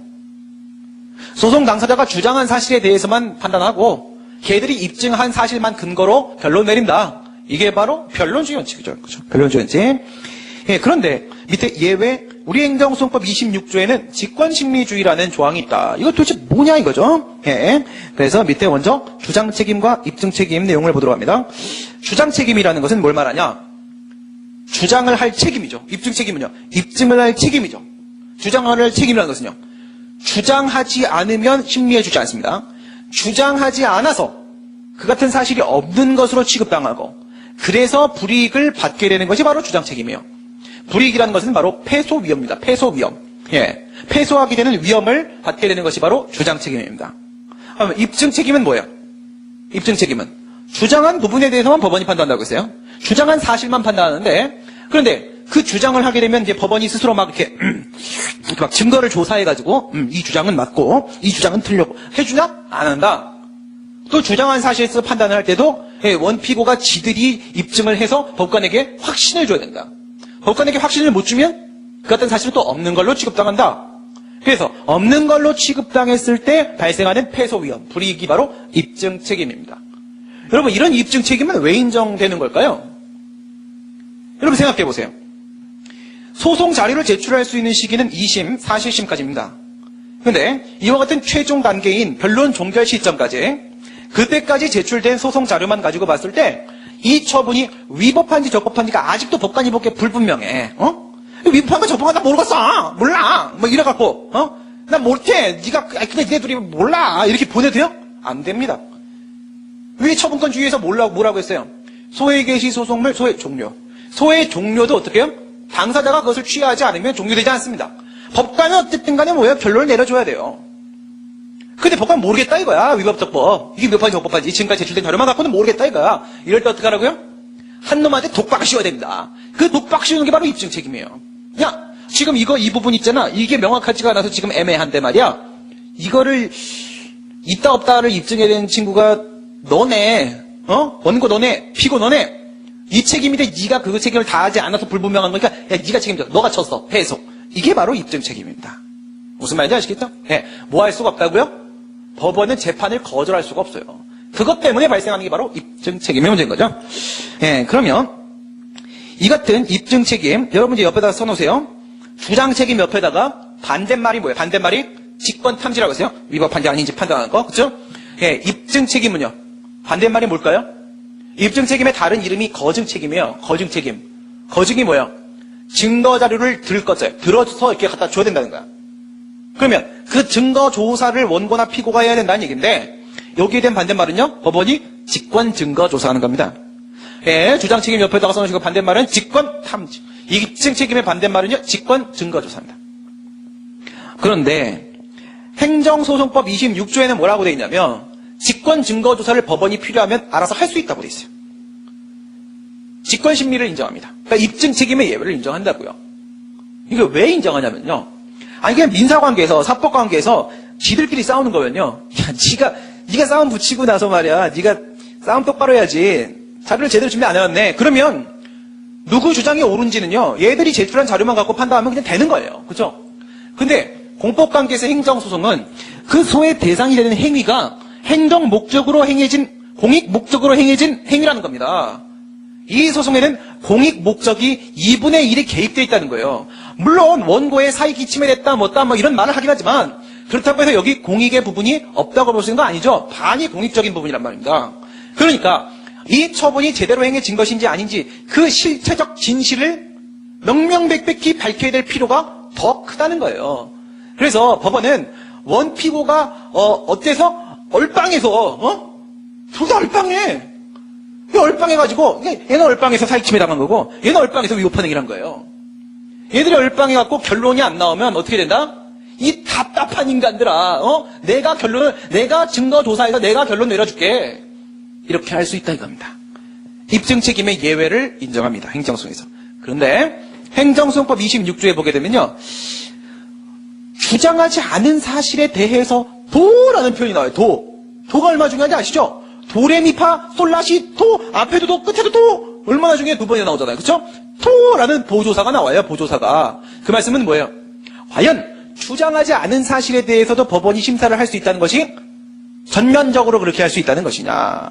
소송 당사자가 주장한 사실에 대해서만 판단하고, 걔들이 입증한 사실만 근거로 결론 내린다. 이게 바로 변론주의 원칙이죠. 그죠? 변론주의 원칙. 예, 그런데 밑에 예외 우리 행정소송법 26조에는 직권심리주의라는 조항이 있다. 이거 도대체 뭐냐 이거죠? 예. 그래서 밑에 먼저 주장책임과 입증책임 내용을 보도록 합니다. 주장책임이라는 것은 뭘 말하냐? 주장을 할 책임이죠. 입증책임은요. 입증을 할 책임이죠. 주장을 할 책임이라는 것은요. 주장하지 않으면 심리해주지 않습니다. 주장하지 않아서 그 같은 사실이 없는 것으로 취급당하고 그래서 불이익을 받게 되는 것이 바로 주장책임이에요. 불이익이라는 것은 바로 패소위험입니다. 패소위험. 예. 패소하게 되는 위험을 받게 되는 것이 바로 주장책임입니다. 그럼 입증책임은 뭐예요? 입증책임은 주장한 부분에 대해서만 법원이 판단한다고 했어요. 주장한 사실만 판단하는데 그런데 그 주장을 하게 되면 이제 법원이 스스로 막 이렇게 막 증거를 조사해가지고 이 주장은 맞고 이 주장은 틀렸고 해주냐? 안 한다. 또 주장한 사실에서 판단을 할 때도 원피고가 지들이 입증을 해서 법관에게 확신을 줘야 된다. 법관에게 확신을 못 주면 그 같은 사실은 또 없는 걸로 취급당한다. 그래서 없는 걸로 취급당했을 때 발생하는 패소위험, 불이익이 바로 입증책임입니다. 여러분 이런 입증책임은 왜 인정되는 걸까요? 여러분 생각해 보세요. 소송 자료를 제출할 수 있는 시기는 2심, 4실심까지입니다. 그런데 이와 같은 최종 단계인 변론 종결 시점까지 그때까지 제출된 소송 자료만 가지고 봤을 때 이 처분이 위법한지 적법한지가 아직도 법관 입법에 불분명해. 위법한가 적법한가 모르겠어. 몰라. 뭐 이래갖고 나 못해. 네가 그냥 니네들이 몰라. 이렇게 보내도 돼요? 안 됩니다. 왜 처분권주의에서 뭐라고 했어요? 소외 개시 소송물 소외 종료. 소외 종료도 어떻게 해요? 당사자가 그것을 취하지 않으면 종료되지 않습니다. 법관은 어쨌든 간에 뭐예요? 결론을 내려줘야 돼요. 근데 법관은 모르겠다 이거야. 위법적법. 이게 위법한지 적법한지 지금까지 제출된 자료만 갖고는 모르겠다 이거야. 이럴 때 어떻게 하라고요? 한 놈한테 독박 씌워야 됩니다. 그 독박 씌우는 게 바로 입증책임이에요. 야, 지금 이 부분 있잖아. 이게 명확하지가 않아서 지금 애매한데 말이야. 이거를 있다 없다를 입증해야 되는 친구가 너네, 원고 너네, 피고 너네. 이 책임인데 네가 그 책임을 다하지 않아서 불분명한 거니까 야, 네가 책임져. 너가 쳤어. 패소. 이게 바로 입증책임입니다. 무슨 말인지 아시겠죠? 예, 뭐 할 수가 없다고요? 법원은 재판을 거절할 수가 없어요. 그것 때문에 발생하는 게 바로 입증책임의 문제인 거죠. 예, 그러면 이 같은 입증책임 여러분 이제 옆에다가 써놓으세요. 주장책임 옆에다가 반대말이 뭐예요? 반대말이 직권탐지라고 했어요. 위법한지 아닌지 판단하는 거. 그렇죠? 예, 입증책임은요. 반대말이 뭘까요? 입증책임의 다른 이름이 거증책임이에요. 거증책임. 거증이 뭐예요? 증거자료를 들어서 이렇게 갖다 줘야 된다는 거야. 그러면 그 증거 조사를 원고나 피고가 해야 된다는 얘기인데 여기에 대한 반대말은요. 법원이 직권 증거 조사하는 겁니다. 예, 주장 책임 옆에다가 써놓으시고 반대말은 직권 탐지. 입증 책임의 반대말은요. 직권 증거 조사입니다. 그런데 행정소송법 26조에는 뭐라고 되어 있냐면 직권 증거 조사를 법원이 필요하면 알아서 할 수 있다고 되어 있어요. 직권 심리를 인정합니다. 그러니까 입증 책임의 예외를 인정한다고요. 이게 왜 인정하냐면요. 아니 그냥 민사관계에서 사법관계에서 지들끼리 싸우는 거면요. 야, 네가 싸움 붙이고 나서 말이야. 네가 싸움 똑바로 해야지. 자료를 제대로 준비 안 해왔네. 그러면 누구 주장이 옳은지는요. 얘들이 제출한 자료만 갖고 판단하면 그냥 되는 거예요. 그렇죠? 근데 공법관계에서 행정소송은 그 소의 대상이 되는 행위가 행정 목적으로 행해진 공익 목적으로 행해진 행위라는 겁니다. 이 소송에는 공익 목적이 2분의 1이 개입되어 있다는 거예요. 물론 원고의 사익이 침해됐다 뭐다 뭐 이런 말을 하긴 하지만 그렇다고 해서 여기 공익의 부분이 없다고 볼 수 있는 거 아니죠. 반이 공익적인 부분이란 말입니다. 그러니까 이 처분이 제대로 행해진 것인지 아닌지 그 실체적 진실을 명명백백히 밝혀야 될 필요가 더 크다는 거예요. 그래서 법원은 원피고가 어때서 얼빵해서 둘 다 얼빵해. 얼빵해가지고 얘는 얼빵해서 사익침해 당한 거고 얘는 얼빵해서 위법한 행위를 한 거예요. 얘들이 얼빵해갖고 결론이 안 나오면 어떻게 된다? 이 답답한 인간들아, 내가 증거 조사해서 내가 결론 내려줄게. 이렇게 할 수 있다 이겁니다. 입증 책임의 예외를 인정합니다. 행정소송에서. 그런데 행정소송법 26조에 보게 되면요. 주장하지 않은 사실에 대해서 도라는 표현이 나와요. 도가 얼마나 중요한지 아시죠? 도레미파 솔라시 도 앞에도 도 끝에도 도 얼마나 중요해 두 번이나 나오잖아요. 그렇죠? 도라는 보조사가 나와요. 보조사가. 그 말씀은 뭐예요? 과연 주장하지 않은 사실에 대해서도 법원이 심사를 할 수 있다는 것이 전면적으로 그렇게 할 수 있다는 것이냐,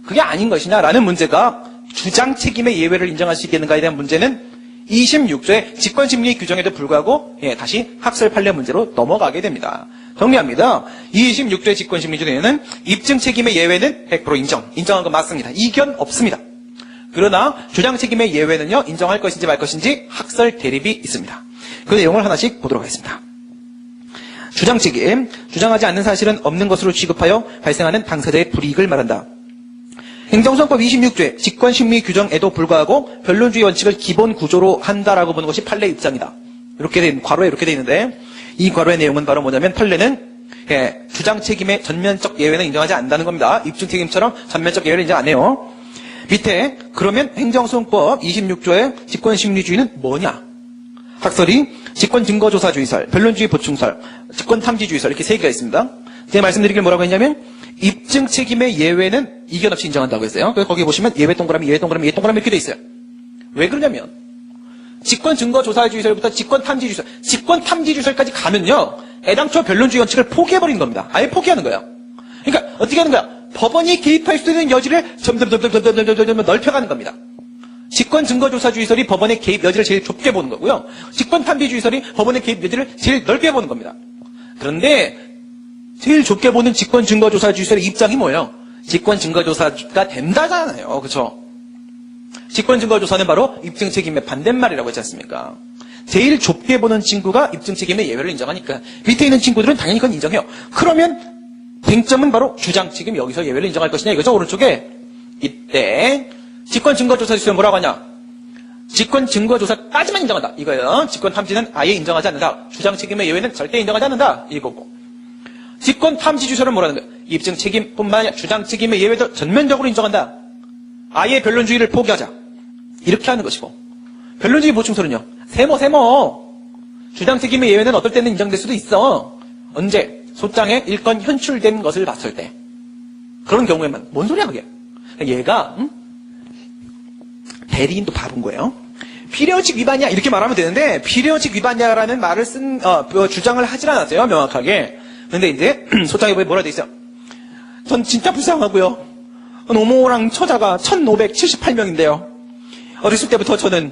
그게 아닌 것이냐라는 문제가 주장 책임의 예외를 인정할 수 있겠는가에 대한 문제는 26조의 직권심리 규정에도 불구하고 다시 학설 판례 문제로 넘어가게 됩니다. 정리합니다. 26조의 직권심리 규정에는 입증 책임의 예외는 100% 인정한 건 맞습니다. 이견 없습니다. 그러나 주장 책임의 예외는요, 인정할 것인지 말 것인지 학설 대립이 있습니다. 그 내용을 하나씩 보도록 하겠습니다. 주장 책임, 주장하지 않는 사실은 없는 것으로 취급하여 발생하는 당사자의 불이익을 말한다. 행정소송법 26조의 직권심리 규정에도 불구하고 변론주의 원칙을 기본 구조로 한다라고 보는 것이 판례 입장이다. 괄호에 이렇게 돼 있는데, 이 괄호의 내용은 바로 뭐냐면, 판례는 주장 책임의 전면적 예외는 인정하지 않는다는 겁니다. 입증 책임처럼 전면적 예외를 인정 안 해요. 밑에 그러면 행정소송법 26조의 직권심리주의는 뭐냐? 학설이 직권증거조사주의설, 변론주의 보충설, 직권탐지주의설 이렇게 세 개가 있습니다. 제가 말씀드리길 뭐라고 했냐면 입증 책임의 예외는 이견 없이 인정한다고 했어요. 그래서 거기 보시면 예외 동그라미, 예외 동그라미, 예외 동그라미 이렇게 돼 있어요. 왜 그러냐면 직권증거조사주의설부터 직권탐지주의설, 직권탐지주의설까지 가면요, 애당초 변론주의 원칙을 포기해버리는 겁니다. 아예 포기하는 거예요. 그러니까 어떻게 하는 거야? 법원이 개입할 수 있는 여지를 점점 넓혀가는 겁니다. 직권증거조사주의설이 법원의 개입 여지를 제일 좁게 보는 거고요. 직권탐지주의설이 법원의 개입 여지를 제일 넓게 보는 겁니다. 그런데 제일 좁게 보는 직권증거조사주의설의 입장이 뭐예요? 직권증거조사가 된다잖아요. 그렇죠? 직권증거조사는 바로 입증책임의 반대말이라고 했지 않습니까? 제일 좁게 보는 친구가 입증책임의 예외를 인정하니까 밑에 있는 친구들은 당연히 그건 인정해요. 그러면 쟁점은 바로 주장책임 여기서 예외를 인정할 것이냐 이거죠. 오른쪽에 이때 직권증거조사주의설은 뭐라고 하냐? 직권증거조사까지만 인정한다 이거예요. 직권탐지는 아예 인정하지 않는다. 주장책임의 예외는 절대 인정하지 않는다 이거고, 직권탐지주의설은 뭐라는 거예요? 입증책임뿐만 아니라 주장책임의 예외도 전면적으로 인정한다. 아예 변론주의를 포기하자 이렇게 하는 것이고, 변론주의 보충설은요, 세모 주장책임의 예외는 어떨 때는 인정될 수도 있어. 언제? 소장에 일건 현출된 것을 봤을 때. 그런 경우에만. 뭔 소리야 그게? 얘가 대리인도 바본 거예요. 필요의식 위반이야 이렇게 말하면 되는데, 필요의식 위반이야라는 말을 주장을 하질 않았어요 명확하게. 근데 이제 소장에 뭐라 돼 있어요? 전 진짜 불쌍하고요, 노모랑 처자가 1578명인데요 어렸을 때부터 저는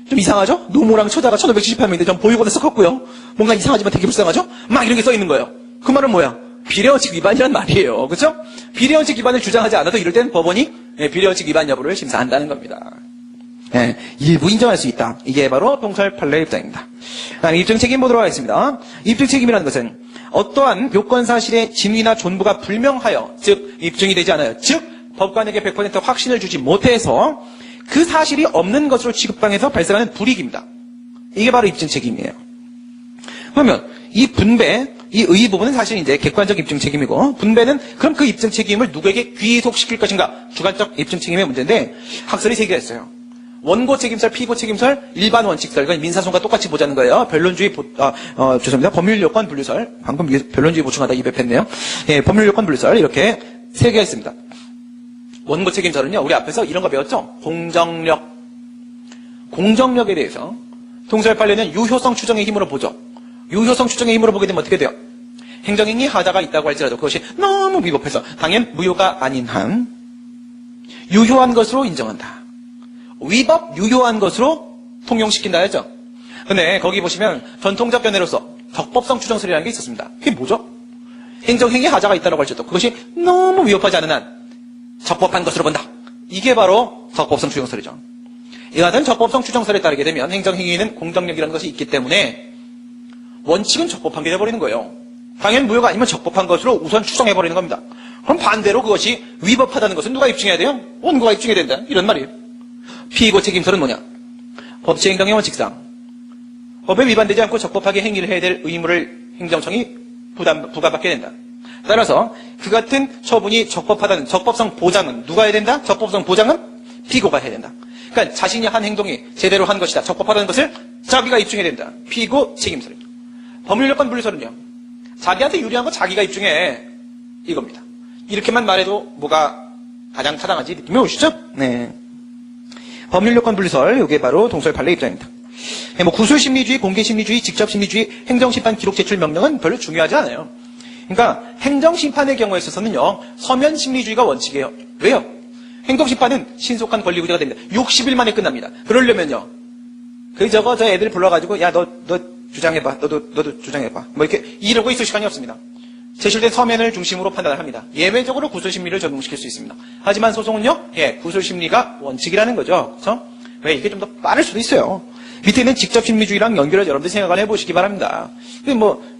좀 이상하죠? 노모랑 처자가 1578명인데 전 보육원에서 컸고요, 뭔가 이상하지만 되게 불쌍하죠? 막 이런 게 써 있는 거예요. 그 말은 뭐야? 비례원칙 위반이란 말이에요. 그렇죠? 비례원칙 위반을 주장하지 않아도 이럴 땐 법원이 비례원칙 위반 여부를 심사한다는 겁니다. 일부 인정할 수 있다. 이게 바로 통찰 판례 입장입니다. 다음 입증 책임 보도록 하겠습니다. 입증 책임이라는 것은 어떠한 요건 사실의 진위나 존부가 불명하여, 즉 입증이 되지 않아요. 즉 법관에게 100% 확신을 주지 못해서 그 사실이 없는 것으로 취급당해서 발생하는 불이익입니다. 이게 바로 입증 책임이에요. 그러면 이 분배, 이 의 부분은 사실 이제 객관적 입증 책임이고, 분배는 그럼 그 입증 책임을 누구에게 귀속시킬 것인가? 주관적 입증 책임의 문제인데, 학설이 세 개가 있어요. 원고 책임설, 피고 책임설, 일반 원칙설. 이건 민사소송과 똑같이 보자는 거예요. 변론주의 죄송합니다. 법률 요건 분류설. 방금 변론주의 보충하다 입에 팼네요. 법률 요건 분류설. 이렇게 세 개가 있습니다. 원고 책임설은요, 우리 앞에서 이런 거 배웠죠? 공정력에 대해서 통찰 판례는 유효성 추정의 힘으로 보죠. 유효성 추정의 힘으로 보게 되면 어떻게 돼요? 행정행위 하자가 있다고 할지라도 그것이 너무 위법해서 당연 무효가 아닌 한 유효한 것으로 인정한다. 위법 유효한 것으로 통용시킨다 했죠. 근데 거기 보시면 전통적 견해로서 적법성 추정설이라는 게 있었습니다. 그게 뭐죠? 행정행위 하자가 있다고 할지라도 그것이 너무 위법하지 않은 한 적법한 것으로 본다. 이게 바로 적법성 추정설이죠. 이와 같은 적법성 추정설에 따르게 되면 행정행위는 공정력이라는 것이 있기 때문에 원칙은 적법한 게 돼버리는 거예요. 당연 무효가 아니면 적법한 것으로 우선 추정해버리는 겁니다. 그럼 반대로 그것이 위법하다는 것은 누가 입증해야 돼요? 원고가 입증해야 된다. 이런 말이에요. 피고 책임설은 뭐냐? 법치행정의 원칙상 법에 위반되지 않고 적법하게 행위를 해야 될 의무를 행정청이 부과받게 된다. 따라서 그 같은 처분이 적법하다는 적법성 보장은 누가 해야 된다? 적법성 보장은 피고가 해야 된다. 그러니까 자신이 한 행동이 제대로 한 것이다. 적법하다는 것을 자기가 입증해야 된다. 피고 책임설입니다. 법률요건 분리설은요. 자기한테 유리한 거 자기가 입증해. 이겁니다. 이렇게만 말해도 뭐가 가장 타당하지 느낌이 오시죠? 네. 법률요건 분리설, 이게 바로 동설 판례 입장입니다. 뭐 구술심리주의, 공개심리주의, 직접심리주의, 행정심판 기록 제출 명령은 별로 중요하지 않아요. 그러니까 행정심판의 경우에 있어서는요. 서면심리주의가 원칙이에요. 왜요? 행정심판은 신속한 권리구제가 됩니다. 60일 만에 끝납니다. 그러려면요. 저 애들 불러가지고 야 너 주장해봐. 너도 주장해봐. 뭐 이렇게 이러고 있을 시간이 없습니다. 제출된 서면을 중심으로 판단을 합니다. 예외적으로 구술심리를 적용시킬 수 있습니다. 하지만 소송은요, 구술심리가 원칙이라는 거죠. 그렇죠? 왜 이게 좀 더 빠를 수도 있어요. 밑에 있는 직접심리주의랑 연결해서 여러분들 생각을 해보시기 바랍니다.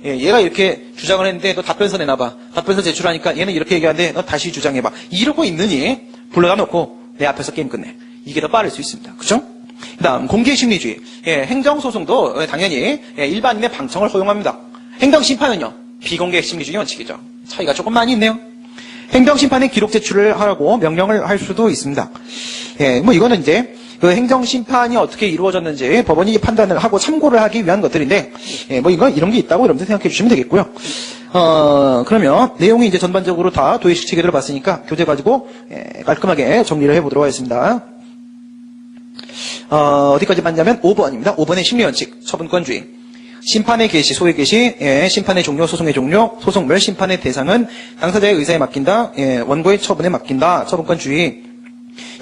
얘가 이렇게 주장을 했는데 너 답변서 내놔봐. 답변서 제출하니까 얘는 이렇게 얘기하는데 너 다시 주장해봐. 이러고 있느니 불러다 놓고 내 앞에서 게임 끝내. 이게 더 빠를 수 있습니다. 그렇죠? 그다음 공개심리주의. 행정소송도 당연히 일반인의 방청을 허용합니다. 행정심판은요. 비공개 심리주의 원칙이죠. 차이가 조금 많이 있네요. 행정심판에 기록 제출을 하라고 명령을 할 수도 있습니다. 이거는 이제 그 행정심판이 어떻게 이루어졌는지 법원이 판단을 하고 참고를 하기 위한 것들인데, 이런 게 있다고 여러분들 생각해 주시면 되겠고요. 그러면 내용이 이제 전반적으로 다 도의식 체계를 봤으니까 교재 가지고 깔끔하게 정리를 해보도록 하겠습니다. 어디까지 봤냐면 5번입니다. 5번의 심리원칙, 처분권주의. 심판의 개시, 소의 개시, 심판의 종료, 소송의 종료, 소송물, 심판의 대상은 당사자의 의사에 맡긴다, 원고의 처분에 맡긴다, 처분권주의.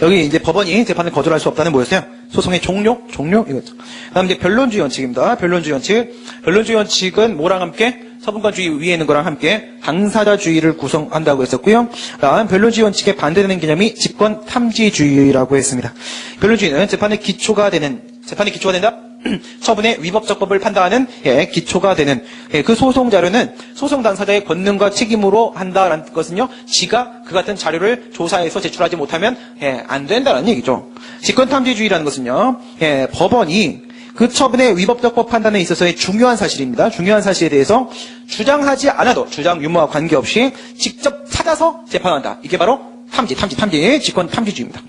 여기 이제 법원이 재판을 거절할 수 없다는 뭐였어요? 소송의 종료, 이거죠. 다음 이제 변론주의 원칙입니다. 변론주의 원칙. 변론주의 원칙은 뭐랑 함께? 처분권주의 위에 있는 거랑 함께 당사자주의를 구성한다고 했었고요. 다음 변론주의 원칙에 반대되는 개념이 직권탐지주의라고 했습니다. 변론주의는 재판의 기초가 된다? 처분의 위법적법을 판단하는 기초가 되는 그 소송 자료는 소송 당사자의 권능과 책임으로 한다는 것은요. 지가 그 같은 자료를 조사해서 제출하지 못하면 안 된다는 얘기죠. 직권탐지주의라는 것은요. 법원이 그 처분의 위법적법 판단에 있어서의 중요한 사실입니다. 중요한 사실에 대해서 주장하지 않아도 주장 유무와 관계없이 직접 찾아서 재판한다. 이게 바로 탐지, 직권탐지주의입니다.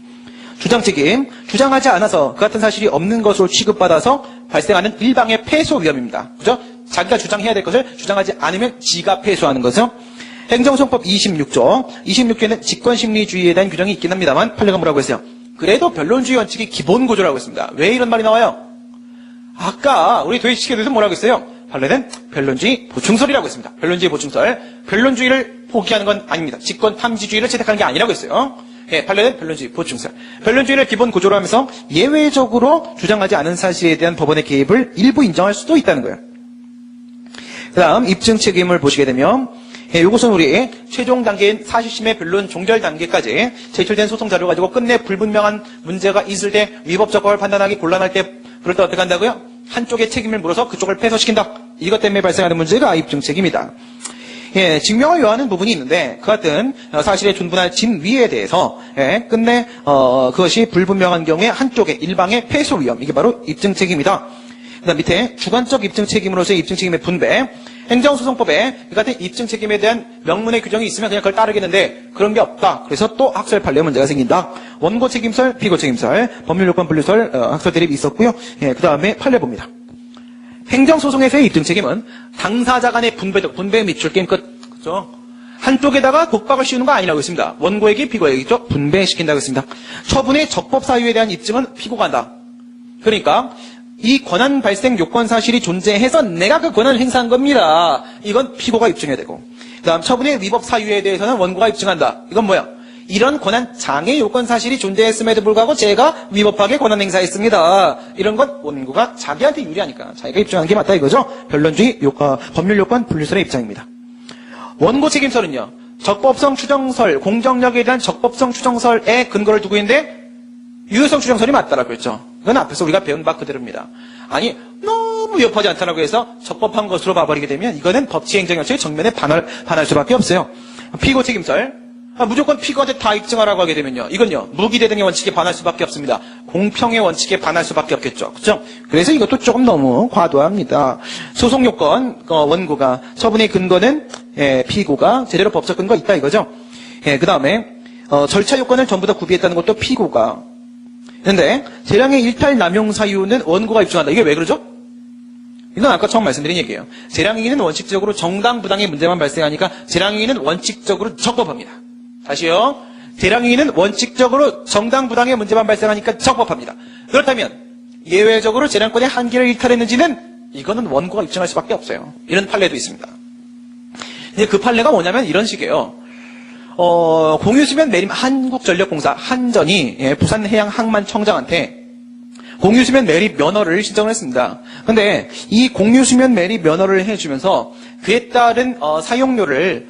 주장책임, 주장하지 않아서 그 같은 사실이 없는 것으로 취급받아서 발생하는 일방의 패소 위험입니다. 그죠? 자기가 주장해야 될 것을 주장하지 않으면 지가 패소하는 거죠. 행정소송법 26조. 26조에는 직권심리주의에 대한 규정이 있긴 합니다만 판례가 뭐라고 했어요? 그래도 변론주의 원칙이 기본 구조라고 했습니다. 왜 이런 말이 나와요? 아까 우리 도의식에 대해서 뭐라고 했어요? 판례는 변론주의 보충설이라고 했습니다. 변론주의 보충설. 변론주의를 포기하는 건 아닙니다. 직권탐지주의를 채택하는 게 아니라고 했어요. 판례는 변론주의 보충설. 변론주의를 기본 구조로 하면서 예외적으로 주장하지 않은 사실에 대한 법원의 개입을 일부 인정할 수도 있다는 거예요. 그 다음 입증 책임을 보시게 되면 이것은 우리 최종 단계인 사실심의 변론 종결 단계까지 제출된 소송 자료 가지고 끝내 불분명한 문제가 있을 때 위법적법을 판단하기 곤란할 때 그럴 때 어떻게 한다고요? 한쪽의 책임을 물어서 그쪽을 패소시킨다. 이것 때문에 발생하는 문제가 입증 책임이다. 증명을 요하는 부분이 있는데 그 같은 사실의 존분할 진위에 대해서 끝내 그것이 불분명한 경우에 한쪽의 일방의 패소 위험, 이게 바로 입증 책임이다. 그다음 밑에 주관적 입증 책임으로서의 입증 책임의 분배. 행정소송법에 이 같은 입증 책임에 대한 명문의 규정이 있으면 그냥 그걸 따르겠는데 그런 게 없다. 그래서 또 학설 판례 문제가 생긴다. 원고 책임설, 피고 책임설, 법률요건 분리설, 학설 대립이 있었고요. 그 다음에 판례 봅니다. 행정소송에서의 입증 책임은 당사자 간의 분배 밑줄 게임 끝. 그죠? 한쪽에다가 독박을 씌우는 거 아니라고 했습니다. 원고에게 피고에게 분배시킨다고 했습니다. 처분의 적법 사유에 대한 입증은 피고가 한다. 그러니까 이 권한 발생 요건 사실이 존재해서 내가 그 권한을 행사한 겁니다. 이건 피고가 입증해야 되고. 그 다음 처분의 위법 사유에 대해서는 원고가 입증한다. 이건 뭐야? 이런 권한 장애 요건 사실이 존재했음에도 불구하고 제가 위법하게 권한 행사했습니다. 이런 건 원고가 자기한테 유리하니까 자기가 입증하는 게 맞다 이거죠. 변론주의 법률 요건 분리설의 입장입니다. 원고 책임설은요. 적법성 추정설, 공정력에 대한 적법성 추정설에 근거를 두고 있는데 유효성 추정설이 맞다라고 했죠. 이건 앞에서 우리가 배운 바 그대로입니다. 아니 너무 위협하지 않다라고 해서 적법한 것으로 봐버리게 되면 이거는 법치행정연칙의 정면에 반할 수밖에 없어요. 피고 책임설. 무조건 피고한테 다 입증하라고 하게 되면요. 이건요. 무기대등의 원칙에 반할 수밖에 없습니다. 공평의 원칙에 반할 수밖에 없겠죠. 그렇죠? 그래서 이것도 조금 너무 과도합니다. 소송요건 원고가 처분의 근거는 피고가 제대로 법적 근거 있다 이거죠. 그 다음에 절차 요건을 전부 다 구비했다는 것도 피고가 그런데 재량의 일탈 남용 사유는 원고가 입증한다. 이게 왜 그러죠? 이건 아까 처음 말씀드린 얘기예요. 재량행위는 원칙적으로 정당 부당의 문제만 발생하니까 재량행위는 원칙적으로 적법합니다. 다시요. 재량행위는 원칙적으로 정당 부당의 문제만 발생하니까 적법합니다. 그렇다면 예외적으로 재량권의 한계를 일탈했는지는 이거는 원고가 입증할 수밖에 없어요. 이런 판례도 있습니다. 근데 그 판례가 뭐냐면 이런 식이에요. 공유수면 매립 한국전력공사 한전이 부산해양항만청장한테 공유수면 매립 면허를 신청을 했습니다. 근데 이 공유수면 매립 면허를 해주면서 그에 따른 사용료를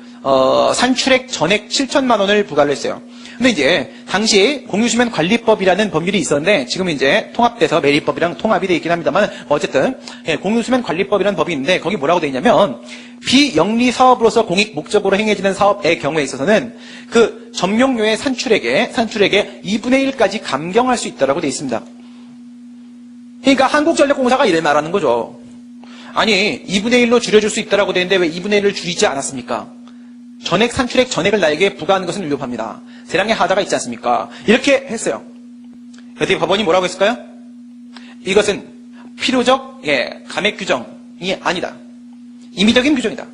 산출액 전액 7천만 원을 부과를 했어요. 근데 이제 당시 공유수면 관리법이라는 법률이 있었는데 지금 이제 통합돼서 매립법이랑 통합이 돼 있긴 합니다만 어쨌든 공유수면 관리법이라는 법이 있는데 거기 뭐라고 돼 있냐면 비영리 사업으로서 공익 목적으로 행해지는 사업의 경우에 있어서는 그 점용료의 산출액의 2분의 1까지 감경할 수 있다라고 돼 있습니다. 그러니까 한국전력공사가 이래 말하는 거죠. 아니 2분의 1로 줄여줄 수 있다라고 되는데 왜 2분의 1을 줄이지 않았습니까? 전액 산출액 전액을 나에게 부과하는 것은 위법합니다. 재량의 하자가 있지 않습니까? 이렇게 했어요. 그랬더니 법원이 뭐라고 했을까요? 이것은 필요적 감액 규정이 아니다. 임의적인 규정이다.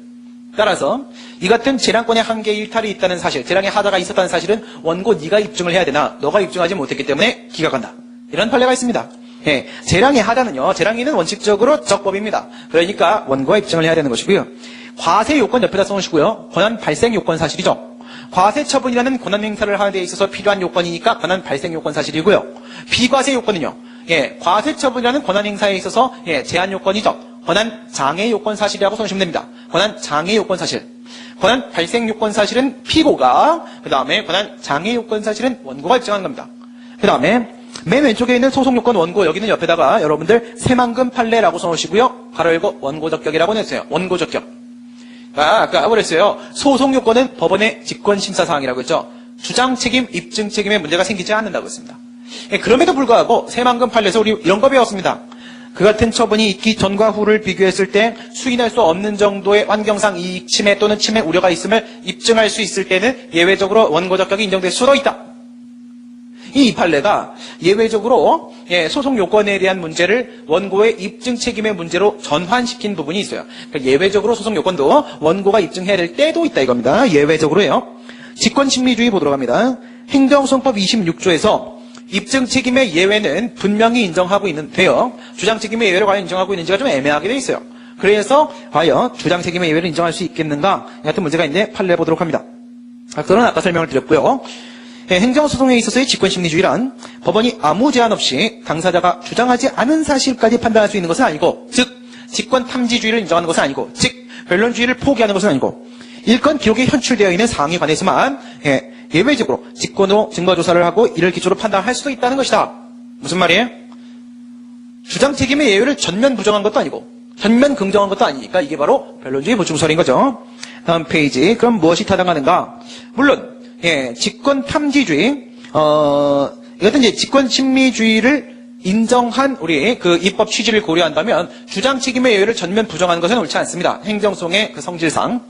따라서 이 같은 재량권의 한계 일탈이 있다는 사실, 재량의 하자가 있었다는 사실은 원고 네가 입증을 해야 되나 너가 입증하지 못했기 때문에 기각한다. 이런 판례가 있습니다. 재량의 하자는요, 재량의는 원칙적으로 적법입니다. 그러니까 원고가 입증을 해야 되는 것이고요. 과세 요건 옆에다 써놓으시고요. 권한 발생 요건 사실이죠. 과세 처분이라는 권한 행사를 하는 데 있어서 필요한 요건이니까 권한 발생 요건 사실이고요. 비과세 요건은요. 과세 처분이라는 권한 행사에 있어서 제한 요건이죠. 권한 장애 요건 사실이라고 써주시면 됩니다. 권한 장애 요건 사실. 권한 발생 요건 사실은 피고가, 그 다음에 권한 장애 요건 사실은 원고가 입증하는 겁니다. 그 다음에 맨 왼쪽에 있는 소송 요건 원고, 여기는 옆에다가 여러분들 새만금 판례라고 써놓으시고요. 가로 열고 원고 적격이라고 냈어요. 원고 적격. 아까 그랬어요. 소송 요건은 법원의 직권 심사 사항이라고 했죠. 주장 책임, 입증 책임에 문제가 생기지 않는다고 했습니다. 그럼에도 불구하고 새만금 판례에서 우리 이런 거 배웠습니다. 그 같은 처분이 있기 전과 후를 비교했을 때 수인할 수 없는 정도의 환경상 이익 침해 또는 침해 우려가 있음을 입증할 수 있을 때는 예외적으로 원고 적격이 인정될 수도 있다. 이 판례가 예외적으로 소송 요건에 대한 문제를 원고의 입증 책임의 문제로 전환시킨 부분이 있어요. 그러니까 예외적으로 소송 요건도 원고가 입증해야 될 때도 있다 이겁니다. 예외적으로요. 직권심리주의 보도록 합니다. 행정소송법 26조에서 입증 책임의 예외는 분명히 인정하고 있는데요. 주장 책임의 예외를 과연 인정하고 있는지가 좀 애매하게 돼 있어요. 그래서 과연 주장 책임의 예외를 인정할 수 있겠는가? 같은 문제가 있는데 판례 보도록 합니다. 그건 아까 설명을 드렸고요. 행정소송에 있어서의 직권심리주의란 법원이 아무 제한 없이 당사자가 주장하지 않은 사실까지 판단할 수 있는 것은 아니고, 즉 직권탐지주의를 인정하는 것은 아니고, 즉 변론주의를 포기하는 것은 아니고, 일건 기록에 현출되어 있는 사항에 관해서만 예외적으로 직권으로 증거조사를 하고 이를 기초로 판단할 수도 있다는 것이다. 무슨 말이에요? 주장 책임의 예외를 전면 부정한 것도 아니고 전면 긍정한 것도 아니니까 이게 바로 변론주의 보충설인 거죠. 다음 페이지. 그럼 무엇이 타당하는가? 물론 직권 탐지주의, 이것은 이제 직권 심리주의를 인정한 우리 그 입법 취지를 고려한다면 주장 책임의 예외를 전면 부정하는 것은 옳지 않습니다. 행정소송의 그 성질상.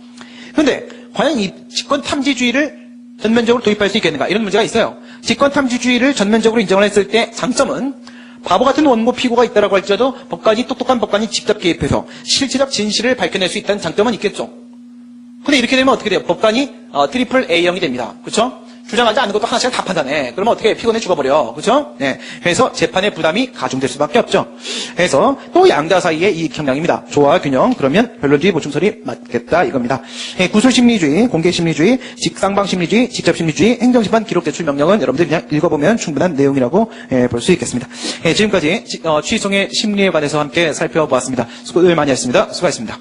그런데 과연 이 직권 탐지주의를 전면적으로 도입할 수 있겠는가? 이런 문제가 있어요. 직권 탐지주의를 전면적으로 인정을 했을 때 장점은 바보 같은 원고 피고가 있다라고 할지라도 똑똑한 법관이 직접 개입해서 실체적 진실을 밝혀낼 수 있다는 장점은 있겠죠. 근데 이렇게 되면 어떻게 돼요? 법관이 트리플 A형이 됩니다. 그렇죠? 주장하지 않는 것도 하나씩 다 판단해. 그러면 어떻게 피곤해 죽어버려. 그렇죠? 그래서 재판의 부담이 가중될 수밖에 없죠. 그래서 또 양자 사이의 이익 형량입니다. 조화 균형. 그러면 변론주의 보충설이 맞겠다 이겁니다. 구술심리주의, 공개심리주의, 직상방심리주의, 직접심리주의, 행정심판 기록제출 명령은 여러분들 그냥 읽어보면 충분한 내용이라고 볼 수 있겠습니다. 지금까지 취소송의 심리에 관해서 함께 살펴보았습니다. 수고들 많이 했습니다. 수고하셨습니다.